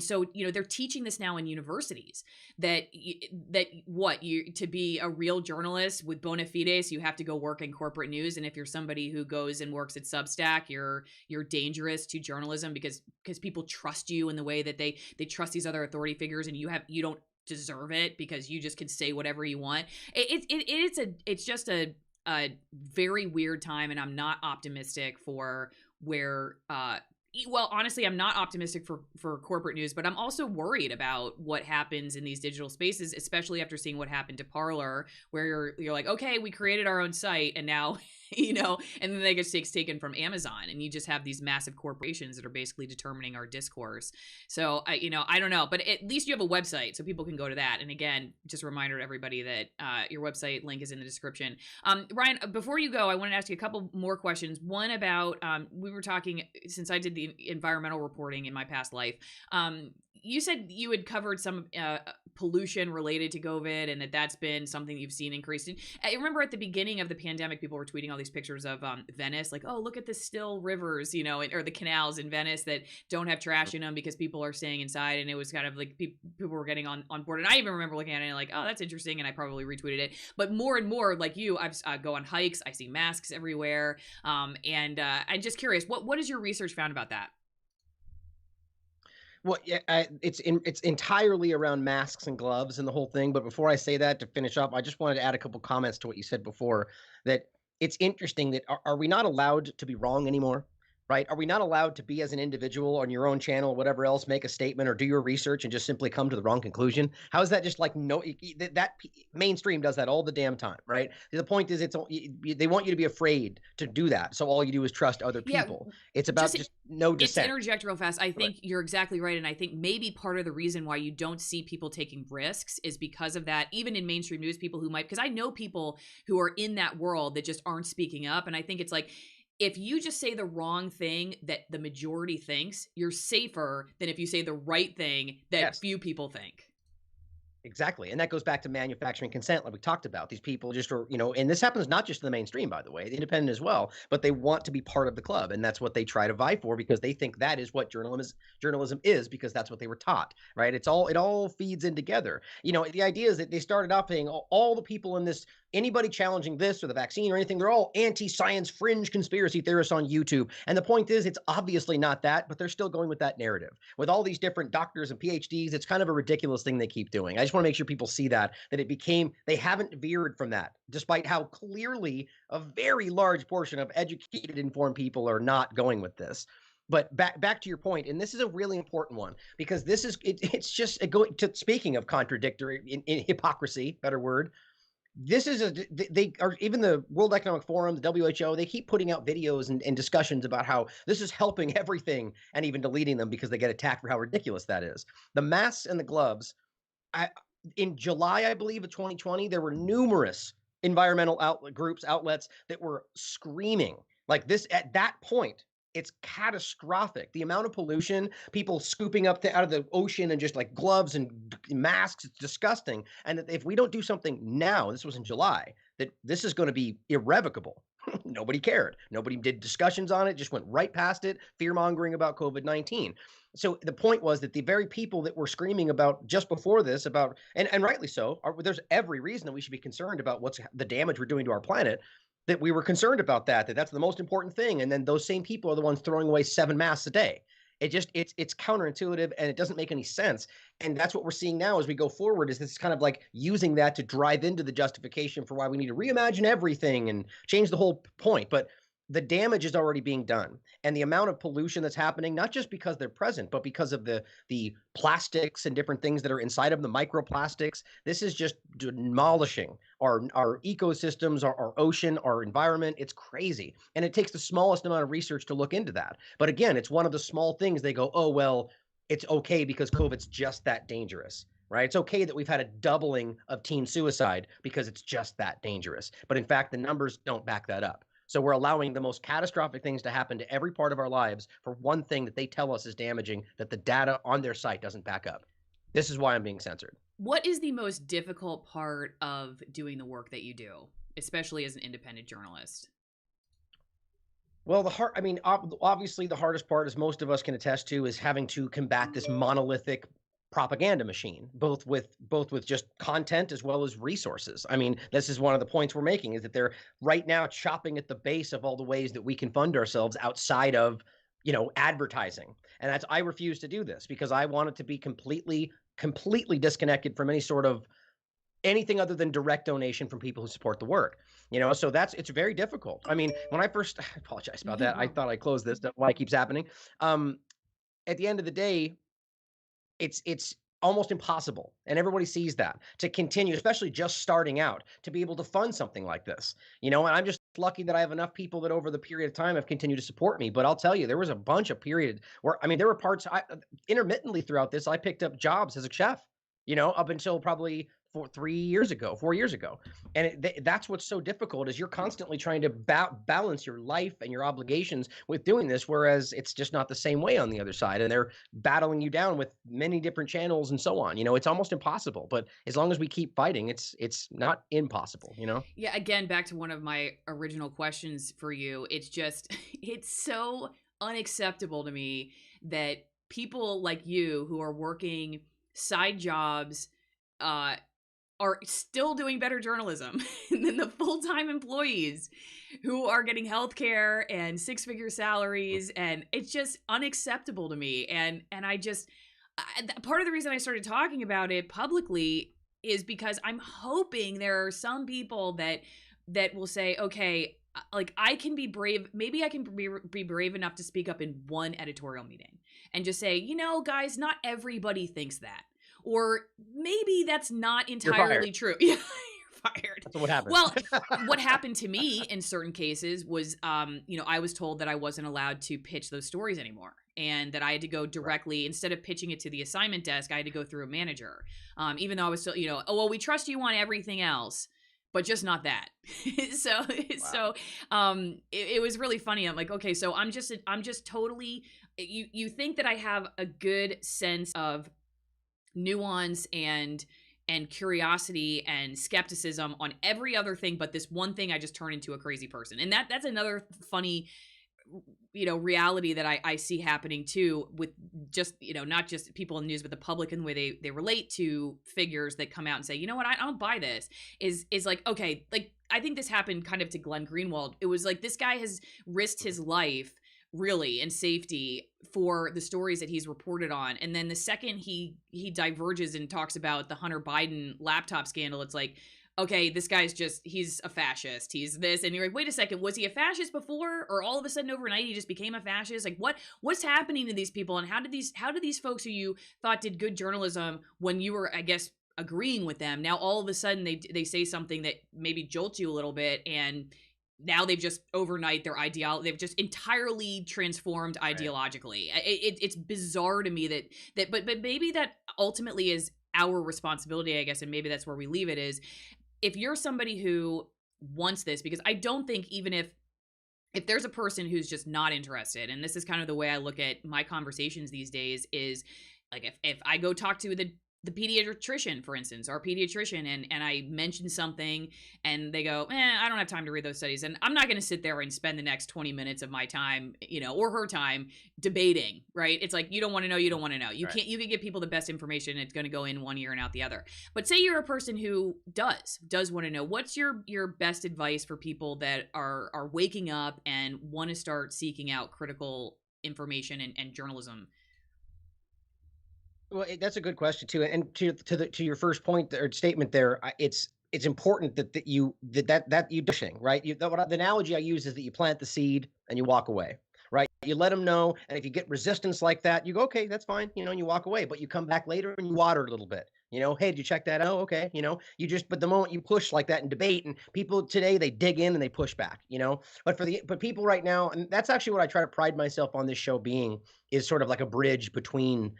so, you know, they're teaching this now in universities that to be a real journalist with bona fides, you have to go work in corporate news, and if you're somebody who goes and works at Substack, you're dangerous to journalism because people trust you in the way that they trust these other authority figures, and you don't deserve it because you just can say whatever you want. It's just a very weird time, and I'm not optimistic for where well, honestly, I'm not optimistic for corporate news, but I'm also worried about what happens in these digital spaces, especially after seeing what happened to Parler, where you're like, okay, we created our own site, and now, you know, and then they get taken from Amazon, and you just have these massive corporations that are basically determining our discourse. So, I don't know, but at least you have a website, so people can go to that. And again, just a reminder to everybody that your website link is in the description. Ryan, before you go, I wanted to ask you a couple more questions. One about, we were talking, since I did the environmental reporting in my past life, you said you had covered some pollution related to COVID, and that's been something you've seen increased. I remember at the beginning of the pandemic, people were tweeting all these pictures of Venice, like, oh, look at the still rivers, you know, or the canals in Venice that don't have trash in them because people are staying inside. And it was kind of like people were getting on board. And I even remember looking at it and like, oh, that's interesting. And I probably retweeted it. But more and more, like you, I go on hikes. I see masks everywhere. And I'm just curious, what has your research found about that? Well, yeah, it's entirely around masks and gloves and the whole thing. But before I say that, to finish up, I just wanted to add a couple comments to what you said before. That it's interesting that are we not allowed to be wrong anymore? Right? Are we not allowed to be, as an individual on your own channel, whatever else, make a statement or do your research and just simply come to the wrong conclusion? How is that just like that mainstream does that all the damn time, right? The point is, they want you to be afraid to do that, so all you do is trust other people. Yeah, it's about just no dissent. To interject real fast, I think you're exactly right, and I think maybe part of the reason why you don't see people taking risks is because of that. Even in mainstream news, people who might, because I know people who are in that world that just aren't speaking up, and I think it's like, if you just say the wrong thing that the majority thinks, you're safer than if you say the right thing that few people think. Exactly. And that goes back to manufacturing consent, like we talked about. These people just are, you know, and this happens not just in the mainstream, by the way, the independent as well, but they want to be part of the club. And that's what they try to vie for, because they think that is what journalism is, because that's what they were taught, right? It all feeds in together. You know, the idea is that they started off saying all the people in this, anybody challenging this or the vaccine or anything, they're all anti-science fringe conspiracy theorists on YouTube. And the point is, it's obviously not that, but they're still going with that narrative. With all these different doctors and PhDs, it's kind of a ridiculous thing they keep doing. I just want to make sure people see that they haven't veered from that, despite how clearly a very large portion of educated, informed people are not going with this. But back to your point, and this is a really important one, because this is, it's just going to, speaking of contradictory, in hypocrisy, better word, this is they are, even the World Economic Forum, the WHO, they keep putting out videos and discussions about how this is helping everything, and even deleting them because they get attacked for how ridiculous that is. The masks and the gloves, in July, I believe, of 2020, there were numerous environmental outlets that were screaming like this. At that point, it's catastrophic. The amount of pollution, people scooping up out of the ocean and just like gloves and masks, it's disgusting. And that if we don't do something now, this was in July, that this is going to be irrevocable. Nobody cared. Nobody did discussions on it, just went right past it, fear-mongering about COVID-19. So the point was that the very people that were screaming about just before this, about, and rightly so, there's every reason that we should be concerned about what's the damage we're doing to our planet, that we were concerned about that's the most important thing. And then those same people are the ones throwing away 7 masks a day. It's counterintuitive, and it doesn't make any sense. And that's what we're seeing now as we go forward, is this kind of like using that to drive into the justification for why we need to reimagine everything and change the whole point. But the damage is already being done, and the amount of pollution that's happening, not just because they're present, but because of the plastics and different things that are inside of the microplastics. This is just demolishing our ecosystems, our ocean, our environment. It's crazy. And it takes the smallest amount of research to look into that. But again, it's one of the small things they go, oh, well, it's okay because COVID's just that dangerous. right? It's okay that we've had a doubling of teen suicide because it's just that dangerous. But in fact, the numbers don't back that up. So we're allowing the most catastrophic things to happen to every part of our lives for one thing that they tell us is damaging that the data on their site doesn't back up. This is why I'm being censored. What is the most difficult part of doing the work that you do, especially as an independent journalist? Well, obviously the hardest part, as most of us can attest to, is having to combat this monolithic propaganda machine, both with just content as well as resources. I mean, this is one of the points we're making, is that they're right now chopping at the base of all the ways that we can fund ourselves outside of, advertising. And I refuse to do this because I want it to be completely disconnected from any sort of anything other than direct donation from people who support the work. So it's very difficult. I mean, when I apologize about that. I thought I closed this. That's why it keeps happening. At the end of the day, it's almost impossible, and everybody sees that, to continue, especially just starting out, to be able to fund something like this. And I'm just lucky that I have enough people that over the period of time have continued to support me. But I'll tell you, there was a bunch of period where, there were parts intermittently throughout this, I picked up jobs as a chef, up until probably 4 years ago. And that's what's so difficult, is you're constantly trying to balance your life and your obligations with doing this, whereas it's just not the same way on the other side, and they're battling you down with many different channels and so on. It's almost impossible, but as long as we keep fighting, it's not impossible. Yeah, again, back to one of my original questions for you. It's just, it's so unacceptable to me that people like you who are working side jobs are still doing better journalism than the full-time employees who are getting healthcare and six-figure salaries, and it's just unacceptable to me. And part of the reason I started talking about it publicly is because I'm hoping there are some people that will say, okay, like, I can be brave. Maybe I can be brave enough to speak up in one editorial meeting and just say, guys, not everybody thinks that. Or maybe that's not entirely true. Yeah, you're fired. That's what happened. Well, what happened to me in certain cases was, I was told that I wasn't allowed to pitch those stories anymore, and that I had to go directly, instead of pitching it to the assignment desk, I had to go through a manager. Even though I was still, oh, well, we trust you on everything else, but just not that. So it was really funny. I'm like, okay, so I'm just totally, you think that I have a good sense of nuance and curiosity and skepticism on every other thing, but this one thing I just turn into a crazy person. And that's another funny reality that I see happening too, with just not just people in the news, but the public and the way they relate to figures that come out and say, you know what, I don't buy this, is like, okay, like, I think this happened kind of to Glenn Greenwald. It was like, this guy has risked his life really and safety for the stories that he's reported on, and then the second he diverges and talks about the Hunter Biden laptop scandal, it's like, okay, this guy's he's a fascist, he's this, and you're like, wait a second, was he a fascist before, or all of a sudden overnight he just became a fascist? Like, what's happening to these people, and how did these folks who you thought did good journalism when you were, I guess, agreeing with them, now all of a sudden they say something that maybe jolts you a little bit, and now they've just overnight they've just entirely transformed ideologically. It's bizarre to me but maybe that ultimately is our responsibility, I guess, and maybe that's where we leave it, is if you're somebody who wants this, because I don't think, even if there's a person who's just not interested, and this is kind of the way I look at my conversations these days, is like, if I go talk to the pediatrician, for instance, our pediatrician, and I mention something and they go, I don't have time to read those studies. And I'm not going to sit there and spend the next 20 minutes of my time, or her time, debating, right? It's like, you don't want to know, you don't want to know. You can give people the best information. It's going to go in one ear and out the other. But say you're a person who does want to know, what's your best advice for people that are waking up and want to start seeking out critical information and journalism? Well, that's a good question too, and to your first point or statement there, it's important that you dishing, right. The analogy I use is that you plant the seed and you walk away, right. You let them know, and if you get resistance like that, you go, okay, that's fine, and you walk away. But you come back later and you water a little bit. Hey, did you check that out? Oh, okay. But the moment you push like that in debate, and people today, they dig in and they push back. But people right now, and that's actually what I try to pride myself on this show being, is sort of like a bridge between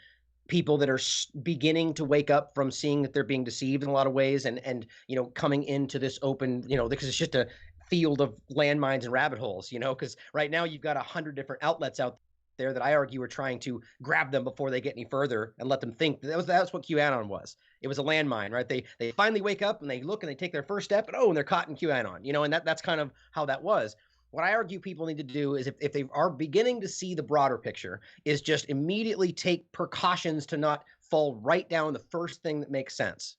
people that are beginning to wake up from seeing that they're being deceived in a lot of ways, and coming into this open, because it's just a field of landmines and rabbit holes, because right now you've got 100 different outlets out there that I argue are trying to grab them before they get any further and let them think that's what QAnon was. It was a landmine, right? They finally wake up and they look and they take their first step, and they're caught in QAnon, and that's kind of how that was. What I argue people need to do is, if they are beginning to see the broader picture, is just immediately take precautions to not fall right down the first thing that makes sense.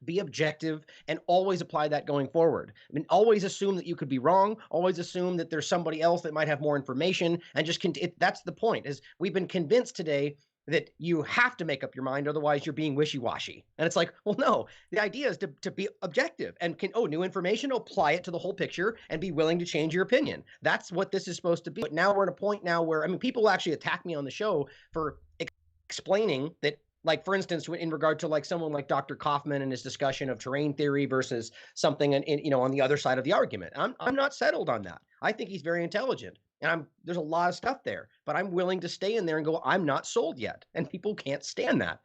Be objective and always apply that going forward. I mean, always assume that you could be wrong. Always assume that there's somebody else that might have more information, and just that's the point. Is we've been convinced today that you have to make up your mind, otherwise you're being wishy-washy. And it's like, well, no, the idea is to be objective and new information, apply it to the whole picture and be willing to change your opinion. That's what this is supposed to be. But now we're at a point now where, people actually attack me on the show for explaining that, like, for instance, in regard to like someone like Dr. Kaufman and his discussion of terrain theory versus something on the other side of the argument. I'm not settled on that. I think he's very intelligent. And there's a lot of stuff there, but I'm willing to stay in there and go, I'm not sold yet. And people can't stand that.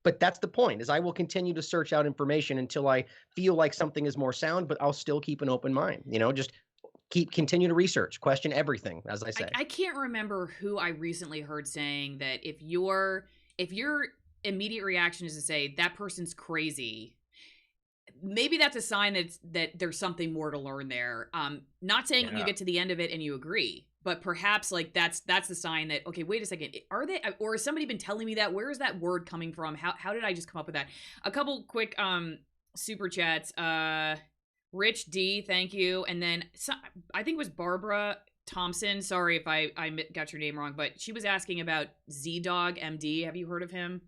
But that's the point, is I will continue to search out information until I feel like something is more sound, but I'll still keep an open mind, just continue to research, question everything, as I say. I can't remember who I recently heard saying that if your immediate reaction is to say that person's crazy, maybe that's a sign that there's something more to learn there. Not saying you get to the end of it and you agree, but perhaps like that's the sign that, okay, wait a second, are they, or has somebody been telling me that? Where is that word coming from? How did I just come up with that? A couple quick super chats. Rich D, thank you. And then I think it was Barbara Thompson. Sorry if I got your name wrong, but she was asking about Z-Dog MD. Have you heard of him?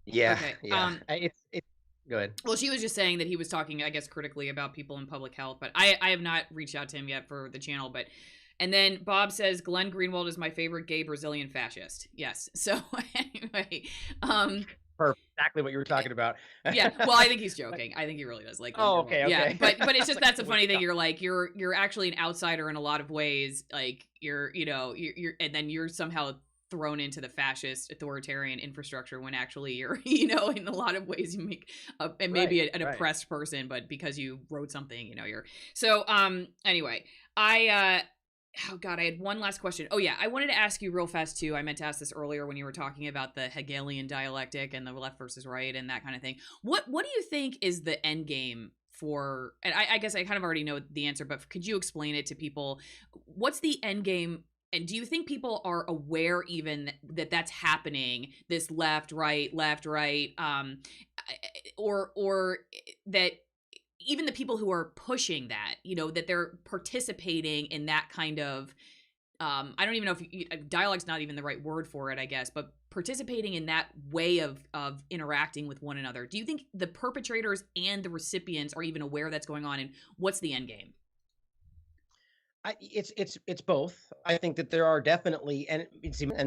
Yeah. Okay. Yeah. It's go ahead. Well, she was just saying that he was talking, I guess, critically about people in public health, but I have not reached out to him yet for the channel. But, and then Bob says Glenn Greenwald is my favorite gay Brazilian fascist. Yes. So anyway, exactly what you were talking about. Yeah. Well, I think he's joking. I think he really does like. Oh, okay. Yeah. But it's just, that's a funny thing. You're like, you're actually an outsider in a lot of ways. Like you're and then you're somehow thrown into the fascist authoritarian infrastructure when actually you're, in a lot of ways you make and maybe an oppressed person, but because you wrote something, you're so, anyway, oh God, I had one last question. Oh yeah. I wanted to ask you real fast too. I meant to ask this earlier when you were talking about the Hegelian dialectic and the left versus right and that kind of thing. What do you think is the end game for, and I guess I kind of already know the answer, but could you explain it to people? What's the end game? And do you think people are aware even that that's happening, this left, right, or that even the people who are pushing that, that they're participating in that kind of, I don't even know if dialogue's not even the right word for it, I guess, but participating in that way of interacting with one another. Do you think the perpetrators and the recipients are even aware that's going on, and what's the end game? It's both. I think that there are definitely, and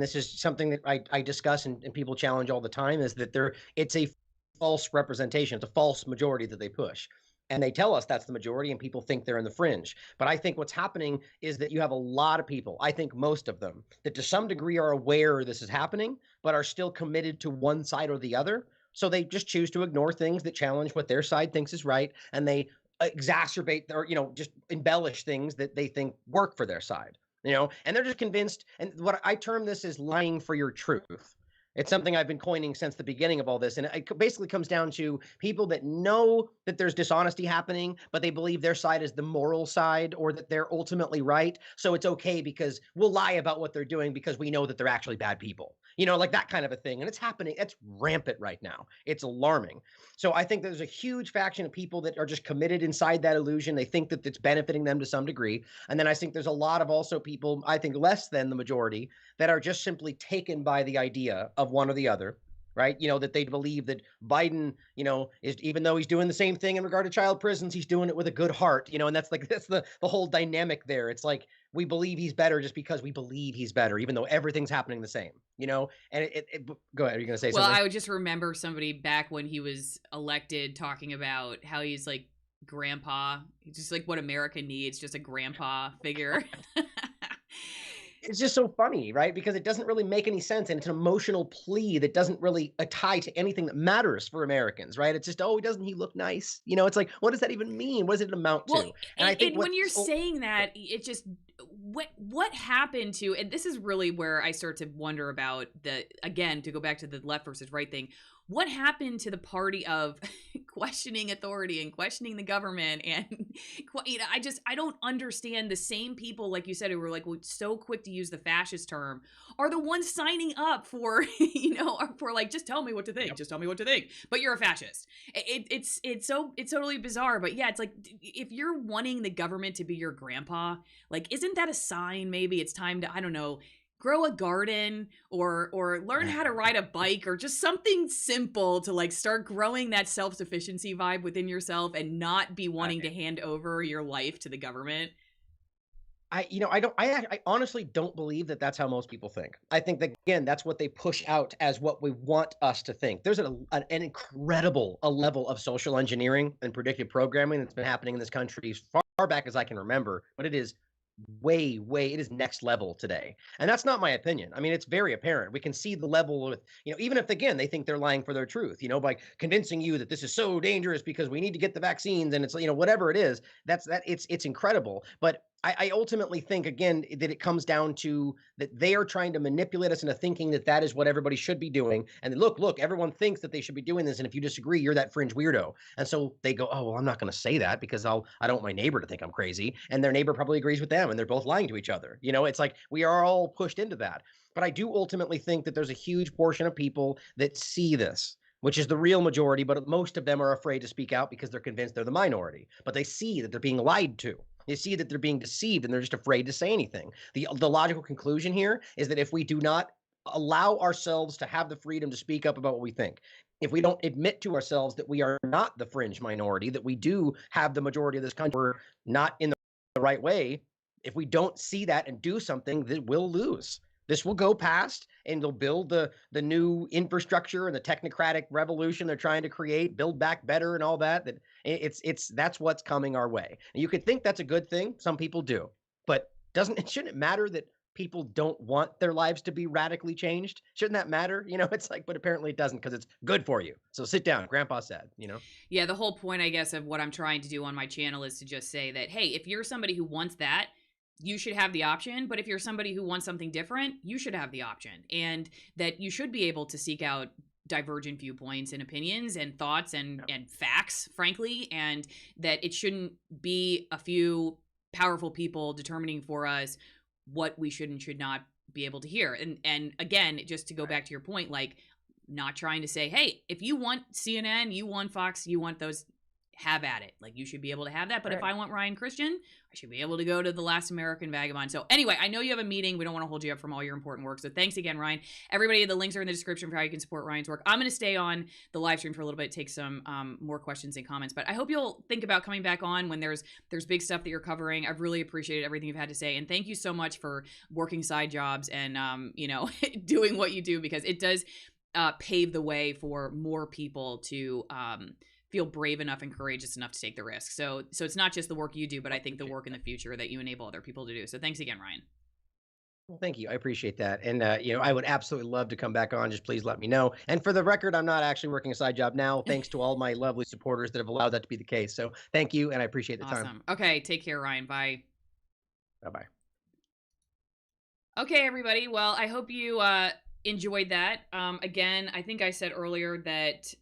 this is something that I discuss and people challenge all the time, is that it's a false representation. It's a false majority that they push. And they tell us that's the majority and people think they're in the fringe. But I think what's happening is that you have a lot of people, I think most of them, that to some degree are aware this is happening, but are still committed to one side or the other. So they just choose to ignore things that challenge what their side thinks is right. And they exacerbate or just embellish things that they think work for their side, and they're just convinced. And what I term this is lying for your truth. It's something I've been coining since the beginning of all this. And it basically comes down to people that know that there's dishonesty happening, but they believe their side is the moral side, or that they're ultimately right. So it's okay because we'll lie about what they're doing because we know that they're actually bad people, like that kind of a thing. And it's happening. It's rampant right now. It's alarming. So I think there's a huge faction of people that are just committed inside that illusion. They think that it's benefiting them to some degree. And then I think there's a lot of also people, I think less than the majority, that are just simply taken by the idea of one or the other, right? That they believe that Biden, is, even though he's doing the same thing in regard to child prisons, he's doing it with a good heart, and that's the whole dynamic there. It's like, we believe he's better just because we believe he's better, even though everything's happening the same, and go ahead. Are you going to say something? Well, I would just remember somebody back when he was elected talking about how he's like grandpa, just like what America needs, just a grandpa figure. it's just so funny, right? Because it doesn't really make any sense, and it's an emotional plea that doesn't really tie to anything that matters for Americans, right? It's just, oh, doesn't he look nice? It's like, what does that even mean? What does it amount Well, to? And I think and what when you're this whole saying that, it just what happened to, and this is really where I start to wonder about the, again, to go back to the left versus right thing. What happened to the party of questioning authority and questioning the government? And I don't understand. The same people, like you said, who were like so quick to use the fascist term, are the ones signing up for, for like, just tell me what to think, just tell me what to think, but you're a fascist. It's totally bizarre. But yeah, it's like, if you're wanting the government to be your grandpa, like, isn't that a sign maybe it's time to, I don't know, grow a garden or learn how to ride a bike, or just something simple to like start growing that self-sufficiency vibe within yourself and not be wanting to hand over your life to the government? I honestly don't believe that that's how most people think. I think that, again, that's what they push out as what we want us to think. There's an incredible level of social engineering and predictive programming that's been happening in this country as far back as I can remember, but it is it is next level today. And that's not my opinion. I mean, it's very apparent. We can see the level with, even if, again, they think they're lying for their truth, by convincing you that this is so dangerous because we need to get the vaccines, and it's, whatever it is, it's incredible. But I ultimately think, again, that it comes down to that they are trying to manipulate us into thinking that that is what everybody should be doing. And look, everyone thinks that they should be doing this. And if you disagree, you're that fringe weirdo. And so they go, oh, well, I'm not going to say that because I don't want my neighbor to think I'm crazy. And their neighbor probably agrees with them, and they're both lying to each other. It's like we are all pushed into that. But I do ultimately think that there's a huge portion of people that see this, which is the real majority, but most of them are afraid to speak out because they're convinced they're the minority. But they see that they're being lied to. They see that they're being deceived, and they're just afraid to say anything. The logical conclusion here is that if we do not allow ourselves to have the freedom to speak up about what we think, if we don't admit to ourselves that we are not the fringe minority, that we do have the majority of this country, we're not in the right way, if we don't see that and do something, that we'll lose. This will go past, and they'll build the new infrastructure and the technocratic revolution they're trying to create, build back better and all that. That's what's coming our way. And you could think that's a good thing. Some people do, but shouldn't it matter that people don't want their lives to be radically changed? Shouldn't that matter? It's like, but apparently it doesn't, because it's good for you. So sit down, Grandpa said. Yeah, the whole point, I guess, of what I'm trying to do on my channel is to just say that, hey, if you're somebody who wants that, you should have the option. But if you're somebody who wants something different, you should have the option, and that you should be able to seek out divergent viewpoints and opinions and thoughts and facts, frankly, and that it shouldn't be a few powerful people determining for us what we should and should not be able to hear. And again, just to go back to your point, like, not trying to say, hey, if you want CNN, you want Fox, you want those, have at it. Like, you should be able to have that. But if I want Ryan Cristian, I should be able to go to the Last American Vagabond. So anyway, I know you have a meeting. We don't want to hold you up from all your important work. So thanks again, Ryan. Everybody, the links are in the description for how you can support Ryan's work. I'm going to stay on the live stream for a little bit, take some more questions and comments. But I hope you'll think about coming back on when there's big stuff that you're covering. I've really appreciated everything you've had to say. And thank you so much for working side jobs and, doing what you do, because it does pave the way for more people to feel brave enough and courageous enough to take the risk. So it's not just the work you do, but I think the work in the future that you enable other people to do. So thanks again, Ryan. Well, thank you. I appreciate that. And, I would absolutely love to come back on. Just please let me know. And for the record, I'm not actually working a side job now, thanks to all my lovely supporters that have allowed that to be the case. So thank you. And I appreciate the time. Okay. Take care, Ryan. Bye. Bye-bye. Okay, everybody. Well, I hope you enjoyed that. Again, I think I said earlier that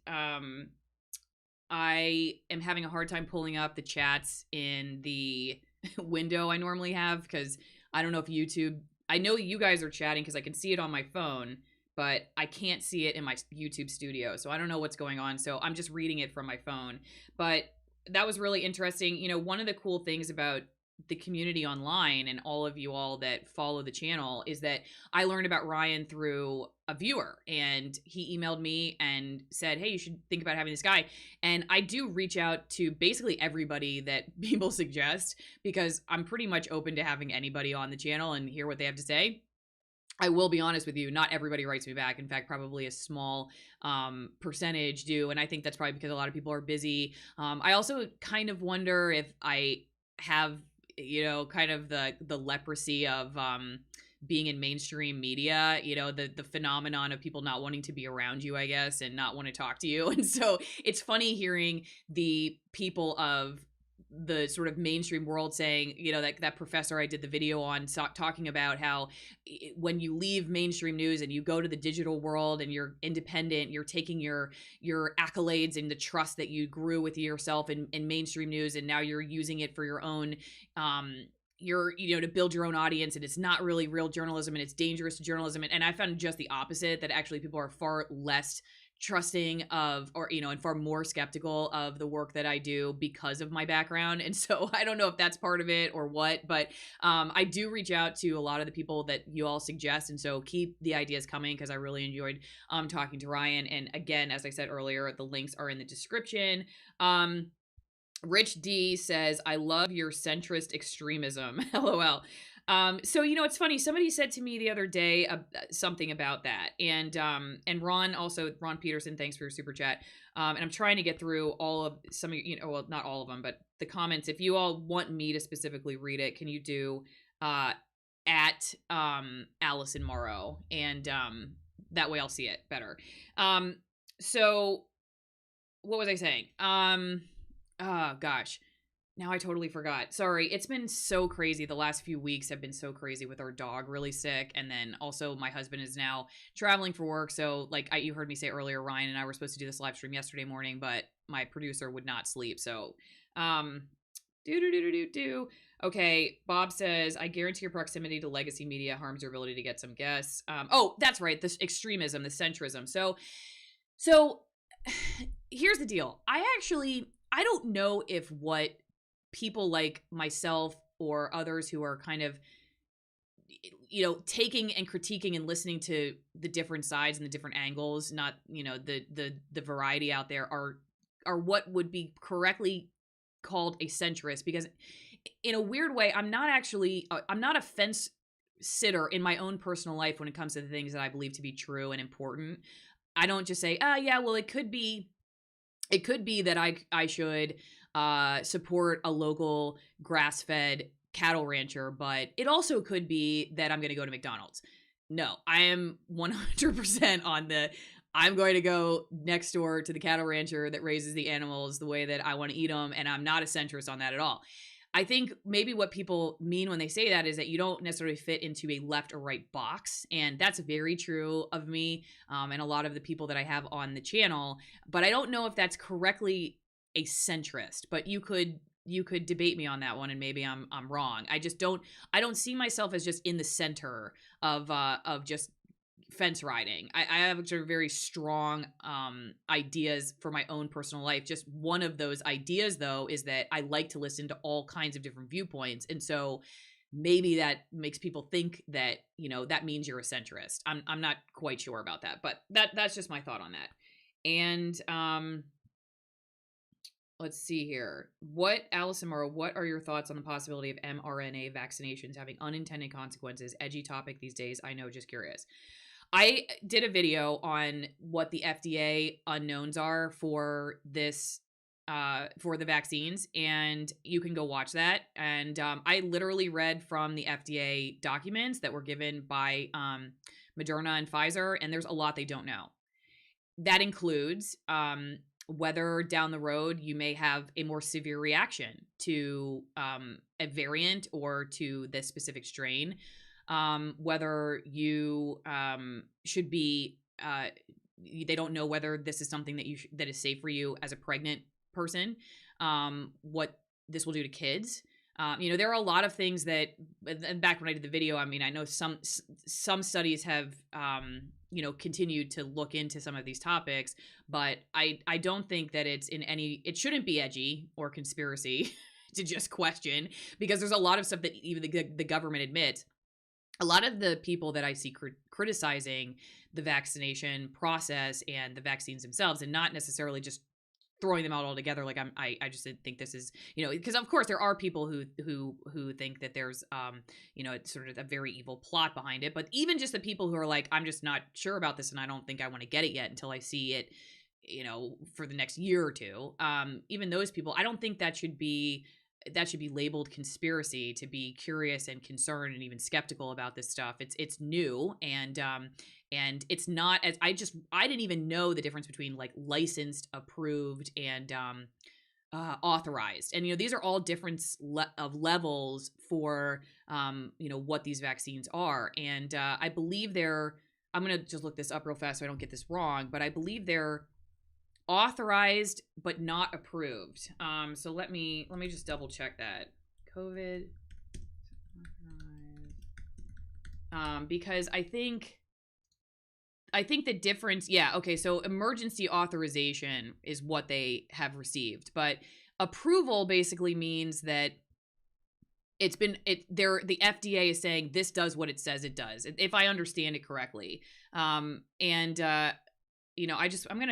I am having a hard time pulling up the chats in the window I normally have, because I don't know if YouTube, I know you guys are chatting because I can see it on my phone, but I can't see it in my YouTube studio. So I don't know what's going on. So I'm just reading it from my phone. But that was really interesting. One of the cool things about the community online and all of you all that follow the channel is that I learned about Ryan through a viewer, and he emailed me and said, hey, you should think about having this guy. And I do reach out to basically everybody that people suggest, because I'm pretty much open to having anybody on the channel and hear what they have to say. I will be honest with you, not everybody writes me back. In fact, probably a small percentage do. And I think that's probably because a lot of people are busy. I also kind of wonder if I have kind of the leprosy of being in mainstream media, you know, the phenomenon of people not wanting to be around you, I guess, and not want to talk to you. And so it's funny hearing the people of the sort of mainstream world saying, you know, that professor I did the video on talking about how when you leave mainstream news and you go to the digital world and you're independent, you're taking your accolades and the trust that you grew with yourself in mainstream news, and now you're using it for your own to build your own audience, and it's not really real journalism and it's dangerous journalism. And I found just the opposite, that actually people are far less trusting of, or, you know, and far more skeptical of the work that I do because of my background. And so I don't know if that's part of it or what, but I do reach out to a lot of the people that you all suggest. And so keep the ideas coming, because I really enjoyed talking to Ryan. And again, as I said earlier, the links are in the description. Rich D says, I love your centrist extremism. LOL. So, you know, it's funny. Somebody said to me the other day something about that. And Ron Peterson, thanks for your super chat. And I'm trying to get through all of some of you know, well, not all of them, but the comments. If you all want me to specifically read it, can you do, at, Allison Morrow? And, that way I'll see it better. So what was I saying? Oh gosh. Now I totally forgot. Sorry. It's been so crazy. The last few weeks have been so crazy with our dog really sick. And then also my husband is now traveling for work. So like you heard me say earlier, Ryan and I were supposed to do this live stream yesterday morning, but my producer would not sleep. So, Okay. Bob says, I guarantee your proximity to legacy media harms your ability to get some guests. Oh, that's right. This extremism, the centrism. So here's the deal. I don't know if what people like myself or others who are kind of, you know, taking and critiquing and listening to the different sides and the different angles, not, you know, the variety out there, are what would be correctly called a centrist. Because in a weird way, I'm not a fence sitter in my own personal life when it comes to the things that I believe to be true and important. I don't just say, yeah, well, it could be that I should support a local grass-fed cattle rancher, but it also could be that I'm going to go to McDonald's. No, I am 100% on I'm going to go next door to the cattle rancher that raises the animals the way that I want to eat them, and I'm not a centrist on that at all. I think maybe what people mean when they say that is that you don't necessarily fit into a left or right box. And that's very true of me and a lot of the people that I have on the channel. But I don't know if that's correctly a centrist. But you could debate me on that one, and maybe I'm wrong. I don't see myself as just in the center of just fence riding. I have sort of very strong ideas for my own personal life. Just one of those ideas, though, is that I like to listen to all kinds of different viewpoints. And so maybe that makes people think that, you know, that means you're a centrist. I'm not quite sure about that, but that's just my thought on that. And let's see here. Allison Morrow, what are your thoughts on the possibility of mRNA vaccinations having unintended consequences? Edgy topic these days. I know, just curious. I did a video on what the FDA unknowns are for this, for the vaccines, and you can go watch that. And I literally read from the FDA documents that were given by Moderna and Pfizer, and there's a lot they don't know. That includes whether down the road you may have a more severe reaction to a variant or to this specific strain. Whether you should be, they don't know whether this is something that is safe for you as a pregnant person, what this will do to kids. You know, there are a lot of things that, and back when I did the video, I mean, I know some studies have, you know, continued to look into some of these topics, but I don't think that it shouldn't be edgy or conspiracy to just question, because there's a lot of stuff that even the government admits. A lot of the people that I see criticizing the vaccination process and the vaccines themselves, and not necessarily just throwing them out all together, like I just think this is, you know, because of course there are people who think that there's you know, it's sort of a very evil plot behind it. But even just the people who are like, I'm just not sure about this and I don't think I want to get it yet until I see it, you know, for the next year or two, even those people, I don't think that should be that should be labeled conspiracy, to be curious and concerned and even skeptical about this stuff. It's new, and it's not as I didn't even know the difference between like licensed, approved, and authorized. And these are all different of levels for what these vaccines are. And I believe I'm gonna just look this up real fast so I don't get this wrong, but I believe they're authorized but not approved. So let me just double check that. COVID, because I think the difference, okay, so emergency authorization is what they have received, but approval basically means that the FDA is saying this does what it says it does, if I understand it correctly. I'm gonna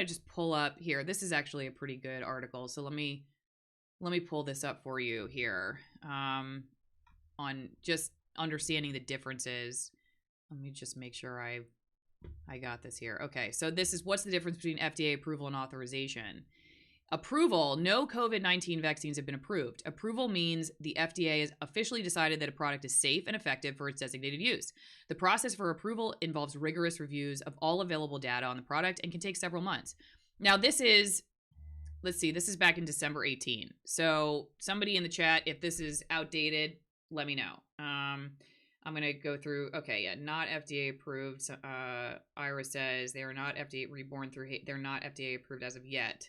just pull up here. This is actually a pretty good article, so let me pull this up for you here, on just understanding the differences. Let me just make sure I got this here. Okay, so this is what's the difference between FDA approval and authorization. Approval, no COVID-19 vaccines have been approved. Approval means the FDA has officially decided that a product is safe and effective for its designated use. The process for approval involves rigorous reviews of all available data on the product and can take several months. Now this is back in December 18. So somebody in the chat, if this is outdated, let me know. I'm going to go through. Okay, yeah, not FDA approved. Ira says they are not FDA reborn through. They're not FDA approved as of yet.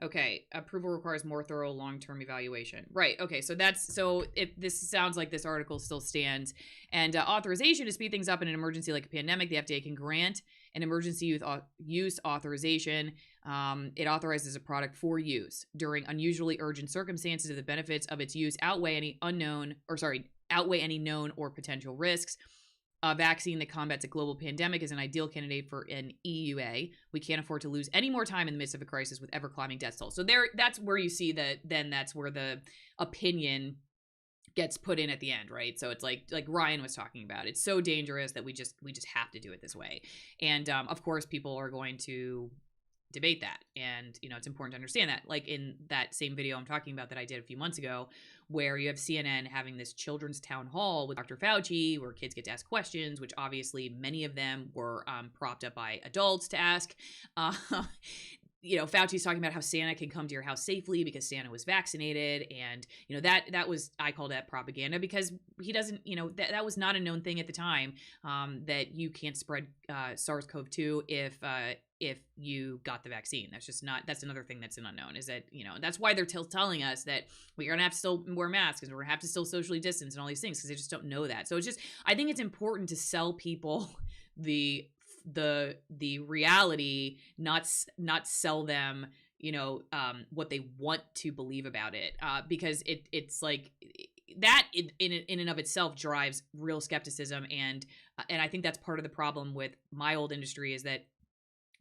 Okay, approval requires more thorough long-term evaluation. Right. Okay, so this sounds like this article still stands. And authorization to speed things up in an emergency like a pandemic, the FDA can grant an emergency use authorization. It authorizes a product for use during unusually urgent circumstances if the benefits of its use outweigh any known or potential risks. A vaccine that combats a global pandemic is an ideal candidate for an EUA. We can't afford to lose any more time in the midst of a crisis with ever-climbing death tolls. So that's where you see that. Then that's where the opinion gets put in at the end, right? So it's like Ryan was talking about. It's so dangerous that we just have to do it this way. And of course, people are going to debate that, and it's important to understand that. Like in that same video I'm talking about that I did a few months ago, where you have CNN having this children's town hall with Dr. Fauci, where kids get to ask questions, which obviously many of them were propped up by adults to ask. Fauci's talking about how Santa can come to your house safely because Santa was vaccinated. And, that was, I call that propaganda, because he doesn't, that was not a known thing at the time, that you can't spread SARS-CoV-2 if you got the vaccine. That's just not, that's another thing that's an unknown, is that, that's why they're telling us that we're going to have to still wear masks and we're going to have to still socially distance and all these things, because they just don't know that. So it's just, I think it's important to sell people the reality, not sell them, what they want to believe about it, because it's like that in and of itself drives real skepticism. And I think that's part of the problem with my old industry, is that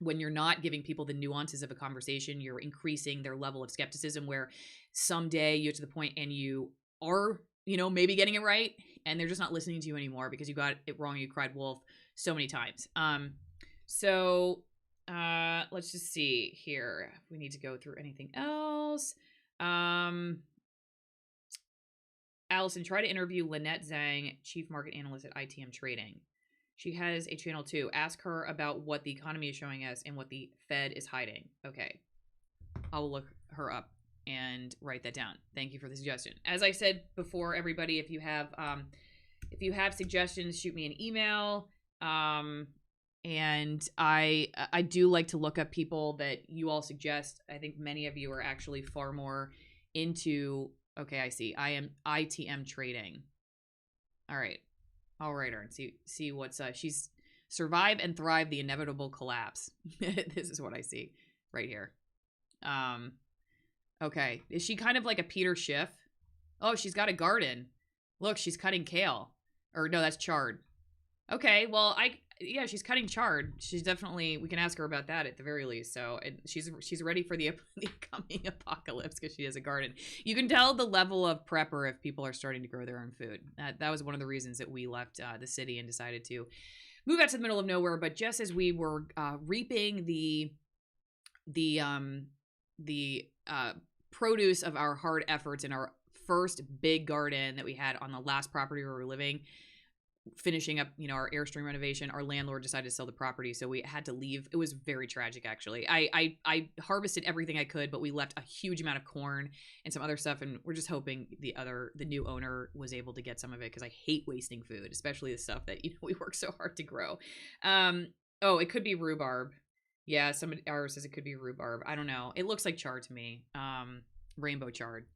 when you're not giving people the nuances of a conversation, you're increasing their level of skepticism, where someday you get to the point and you are, maybe getting it right, and they're just not listening to you anymore because you got it wrong. You cried wolf so many times. Let's just see here. If we need to go through anything else. Allison, try to interview Lynette Zhang, Chief Market Analyst at ITM Trading. She has a channel too. Ask her about what the economy is showing us and what the Fed is hiding. Okay. I'll look her up and write that down. Thank you for the suggestion. As I said before, everybody, if you have suggestions, shoot me an email. And I do like to look up people that you all suggest. I think many of you are actually far more into, okay, I see. I am ITM Trading. All right. I'll write her and see what's she's survive and thrive the inevitable collapse. This is what I see right here. Okay. Is she kind of like a Peter Schiff? Oh, she's got a garden. Look, she's cutting kale. Or no, that's chard. Okay, well, she's cutting chard. She's definitely, we can ask her about that at the very least. So she's ready for the coming apocalypse because she has a garden. You can tell the level of prepper if people are starting to grow their own food. That was one of the reasons that we left the city and decided to move out to the middle of nowhere. But just as we were reaping the produce of our hard efforts and our first big garden that we had on the last property where we were living, finishing up, our Airstream renovation. Our landlord decided to sell the property, so we had to leave. It was very tragic, actually. I harvested everything I could, but we left a huge amount of corn and some other stuff, and we're just hoping the new owner was able to get some of it, because I hate wasting food, especially the stuff that we work so hard to grow. Oh, it could be rhubarb. Yeah, somebody ours says it could be rhubarb. I don't know. It looks like chard to me. Rainbow chard.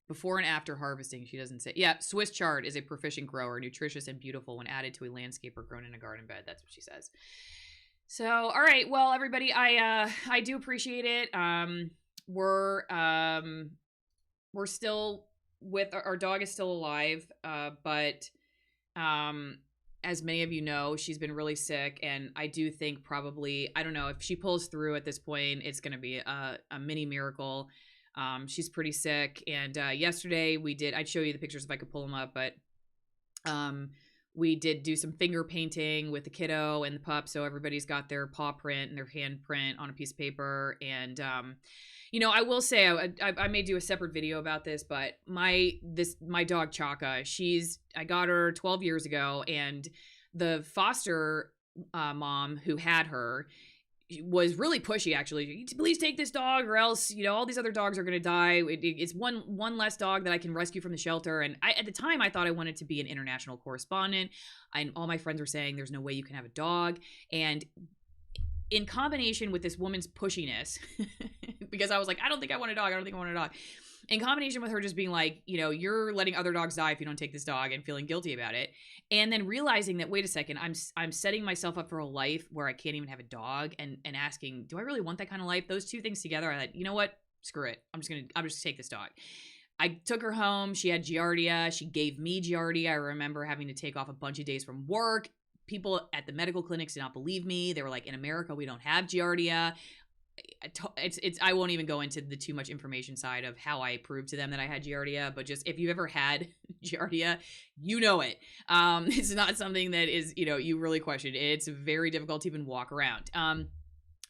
Before and after harvesting, she doesn't say. Yeah, Swiss chard is a proficient grower, nutritious and beautiful when added to a landscape or grown in a garden bed. That's what she says. So, all right, well, everybody, I do appreciate it. We're still with our dog is still alive, but as many of you know, she's been really sick, and I do think probably, I don't know, if she pulls through at this point, it's going to be a mini miracle. She's pretty sick, and yesterday I'd show you the pictures if I could pull them up, but we did do some finger painting with the kiddo and the pup, so everybody's got their paw print and their hand print on a piece of paper. And I will say I may do a separate video about this, but my dog Chaka, I got her 12 years ago, and the foster mom who had her was really pushy, actually. Please take this dog, or else all these other dogs are going to die. It's one less dog that I can rescue from the shelter. And at the time I thought I wanted to be an international correspondent, and all my friends were saying there's no way you can have a dog. And in combination with this woman's pushiness, because I was like, I don't think I want a dog. In combination with her just being like, you're letting other dogs die if you don't take this dog, and feeling guilty about it. And then realizing that, wait a second, I'm setting myself up for a life where I can't even have a dog, and asking, do I really want that kind of life? Those two things together, I thought, you know what? Screw it. I'm just going to take this dog. I took her home. She had Giardia. She gave me Giardia. I remember having to take off a bunch of days from work. People at the medical clinics did not believe me. They were like, in America, we don't have Giardia. I won't even go into the too much information side of how I proved to them that I had Giardia, but just if you ever had Giardia, it. It's not something that is, you really question. It's very difficult to even walk around.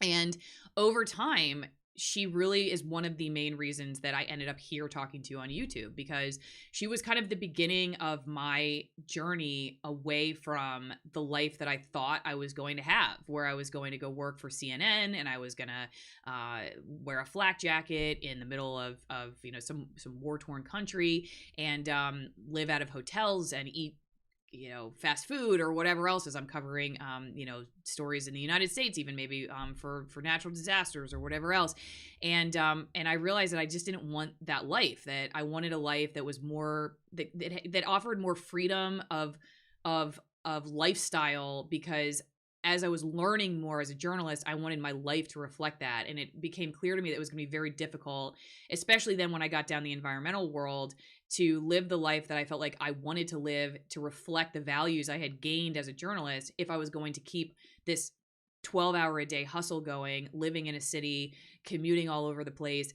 And over time, she really is one of the main reasons that I ended up here talking to you on YouTube, because she was kind of the beginning of my journey away from the life that I thought I was going to have, where I was going to go work for CNN, and I was going to wear a flak jacket in the middle of some war-torn country, and live out of hotels and eat fast food or whatever else, as I'm covering, stories in the United States, even maybe for natural disasters or whatever else. And I realized that I just didn't want that life, that I wanted a life that was more, that offered more freedom of lifestyle, because as I was learning more as a journalist, I wanted my life to reflect that. And it became clear to me that it was going to be very difficult, especially then when I got down the environmental world, to live the life that I felt like I wanted to live, to reflect the values I had gained as a journalist, if I was going to keep this 12-hour-a-day hustle going, living in a city, commuting all over the place.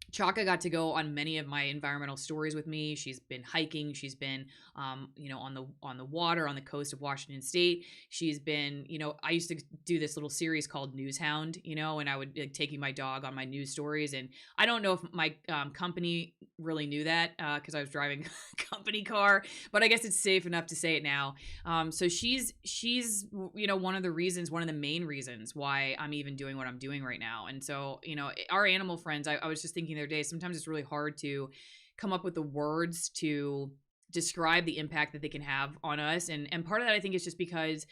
Chaka got to go on many of my environmental stories with me. She's been hiking. She's been, on the water on the coast of Washington State. She's been, I used to do this little series called News Hound, and I would taking my dog on my news stories. And I don't know if my company really knew that because I was driving a company car, but I guess it's safe enough to say it now. So she's one of the main reasons why I'm even doing what I'm doing right now. And so, our animal friends, I was just thinking the other day, sometimes it's really hard to come up with the words to describe the impact that they can have on us. And part of that, I think, is just because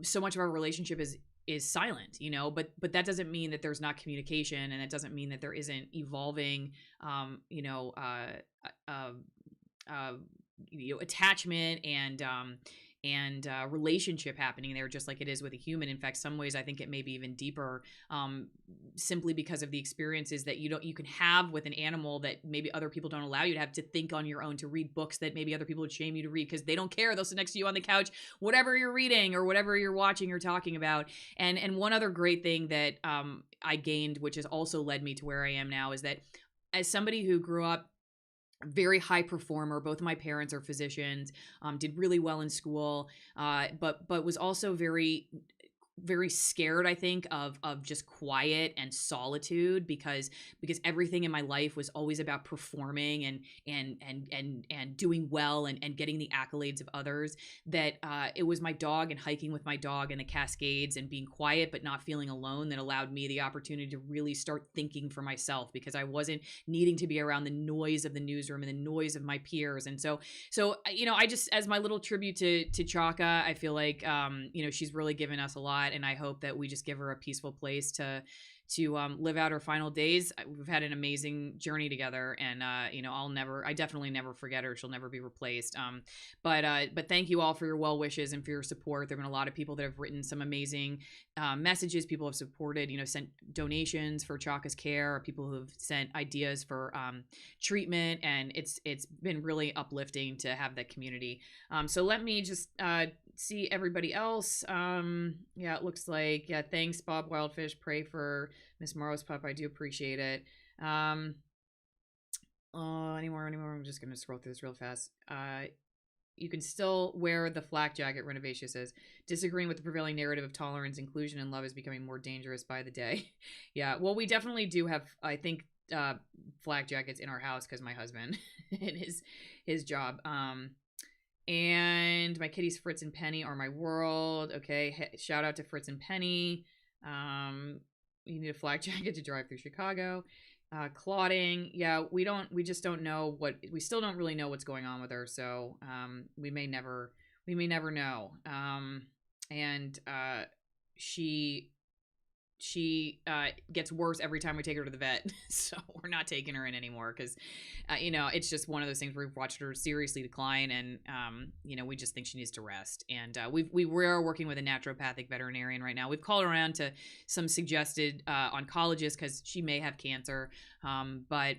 so much of our relationship is silent, but that doesn't mean that there's not communication, and it doesn't mean that there isn't evolving, attachment and relationship happening there, just like it is with a human. In fact, some ways I think it may be even deeper, simply because of the experiences that you can have with an animal that maybe other people don't allow you to have, to think on your own, to read books that maybe other people would shame you to read because they don't care. They'll sit next to you on the couch, whatever you're reading or whatever you're watching or talking about. And one other great thing that I gained, which has also led me to where I am now, is that as somebody who grew up very high performer, both of my parents are physicians, did really well in school, but was also very very scared, I think, of just quiet and solitude, because everything in my life was always about performing and doing well and getting the accolades of others. That it was my dog and hiking with my dog in the Cascades and being quiet but not feeling alone that allowed me the opportunity to really start thinking for myself, because I wasn't needing to be around the noise of the newsroom and the noise of my peers. And so I just, as my little tribute to Chaka, I feel like she's really given us a lot, and I hope that we just give her a peaceful place to live out her final days. We've had an amazing journey together, and I definitely never forget her. She'll never be replaced. But thank you all for your well wishes and for your support. There've been a lot of people that have written some amazing messages. People have supported, sent donations for Chaka's care, or people who have sent ideas for treatment, and it's been really uplifting to have that community. So let me just see everybody else. It looks like, thanks Bob Wildfish. Pray for Miss Morrow's pup. I do appreciate it. Anymore. I'm just gonna scroll through this real fast. You can still wear the flak jacket, Renovatia says. Disagreeing with the prevailing narrative of tolerance, inclusion, and love is becoming more dangerous by the day. Yeah, well, we definitely do have, I think, flak jackets in our house because my husband and his job. And my kitties Fritz and Penny are my world. Okay, shout out to Fritz and Penny. You need a flak jacket to drive through Chicago. Clotting, we just don't know we still don't really know what's going on with her, so we may never know. And she gets worse every time we take her to the vet, so we're not taking her in anymore because it's just one of those things where we've watched her seriously decline, and we just think she needs to rest. And we are working with a naturopathic veterinarian right now. We've called around to some suggested oncologists because she may have cancer, but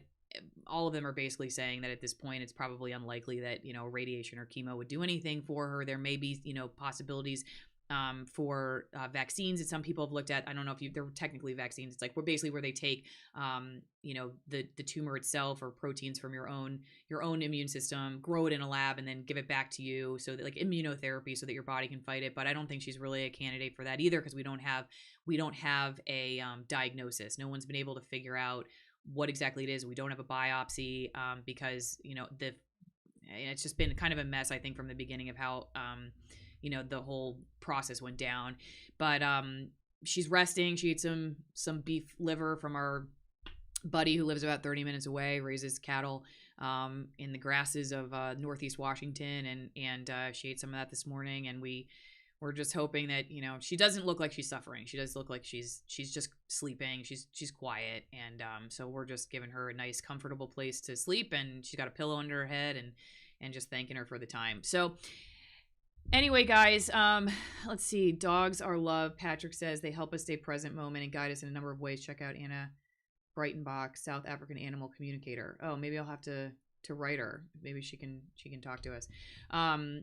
all of them are basically saying that at this point it's probably unlikely that radiation or chemo would do anything for her. There may be possibilities for vaccines that some people have looked at. I don't know if they're technically vaccines. It's like where they take the tumor itself or proteins from your own immune system, grow it in a lab, and then give it back to you, so that, like, immunotherapy, so that your body can fight it. But I don't think she's really a candidate for that either, because we don't have a diagnosis. No one's been able to figure out what exactly it is. We don't have a biopsy because it's just been kind of a mess, I think, from the beginning of how the whole process went down. But she's resting. She ate some beef liver from our buddy who lives about 30 minutes away, raises cattle in the grasses of Northeast Washington, and she ate some of that this morning. And we're just hoping that she doesn't look like she's suffering. She does look like she's just sleeping. She's quiet, and so we're just giving her a nice, comfortable place to sleep, and she's got a pillow under her head, and just thanking her for the time. So anyway, guys, let's see. Dogs are love. Patrick says they help us stay present moment and guide us in a number of ways. Check out Anna Breitenbach, South African animal communicator. Oh, maybe I'll have to write her. Maybe she can talk to us. I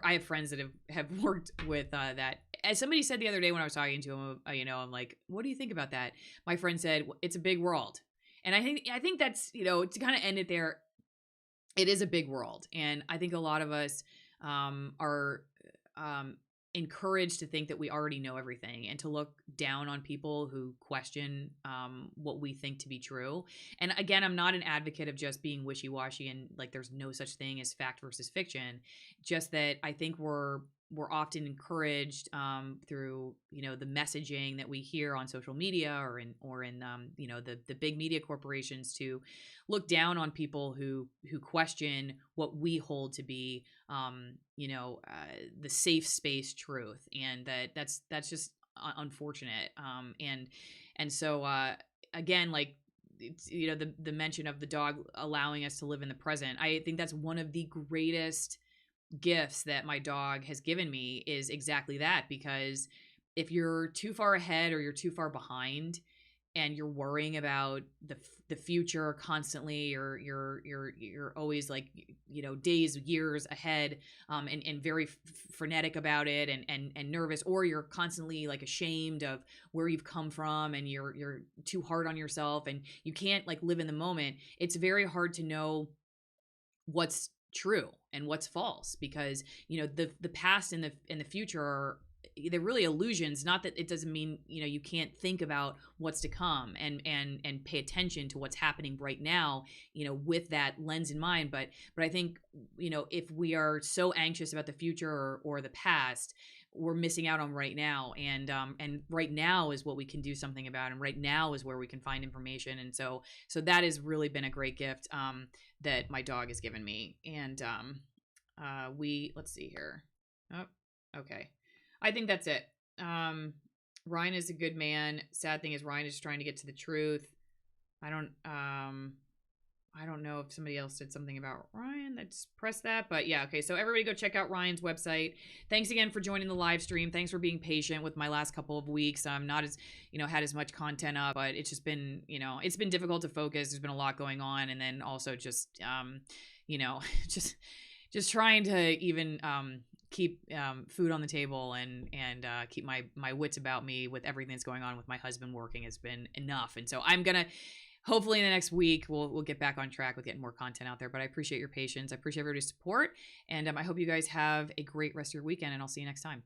have friends that have worked with that. As somebody said the other day when I was talking to him, I'm like, what do you think about that? My friend said, it's a big world. And I think that's, to kind of end it there, it is a big world. And I think a lot of us are encouraged to think that we already know everything, and to look down on people who question what we think to be true. And again, I'm not an advocate of just being wishy-washy and like there's no such thing as fact versus fiction. Just that I think we're often encouraged through the messaging that we hear on social media or in the big media corporations to look down on people who question what we hold to be the safe space truth, and that's just unfortunate. And so again, like, it's, the mention of the dog allowing us to live in the present. I think that's one of the greatest gifts that my dog has given me, is exactly that. Because if you're too far ahead or you're too far behind and you're worrying about the future constantly, or you're always like days, years ahead, and very frenetic about it, and nervous, or you're constantly like ashamed of where you've come from, and you're too hard on yourself, and you can't like live in the moment, it's very hard to know what's true and what's false, because the past and the future they're really illusions. Not that it doesn't mean, you know, you can't think about what's to come and pay attention to what's happening right now, you know, with that lens in mind. But I think, you know, if we are so anxious about the future or the past, we're missing out on right now. And right now is what we can do something about. And right now is where we can find information. And so that has really been a great gift that my dog has given me. And let's see here. Oh, okay. I think that's it. Ryan is a good man. Sad thing is Ryan is trying to get to the truth. I don't know if somebody else said something about Ryan. Let's press that. But yeah, okay. So everybody go check out Ryan's website. Thanks again for joining the live stream. Thanks for being patient with my last couple of weeks. I'm not as, you know, had as much content up, but it's just been, you know, it's been difficult to focus. There's been a lot going on. And then also just, you know, just trying to even, keep food on the table and keep my wits about me with everything that's going on with my husband working has been enough. And so I'm gonna hopefully in the next week we'll get back on track with getting more content out there. But I appreciate your patience. I appreciate everybody's support, and I hope you guys have a great rest of your weekend. And I'll see you next time.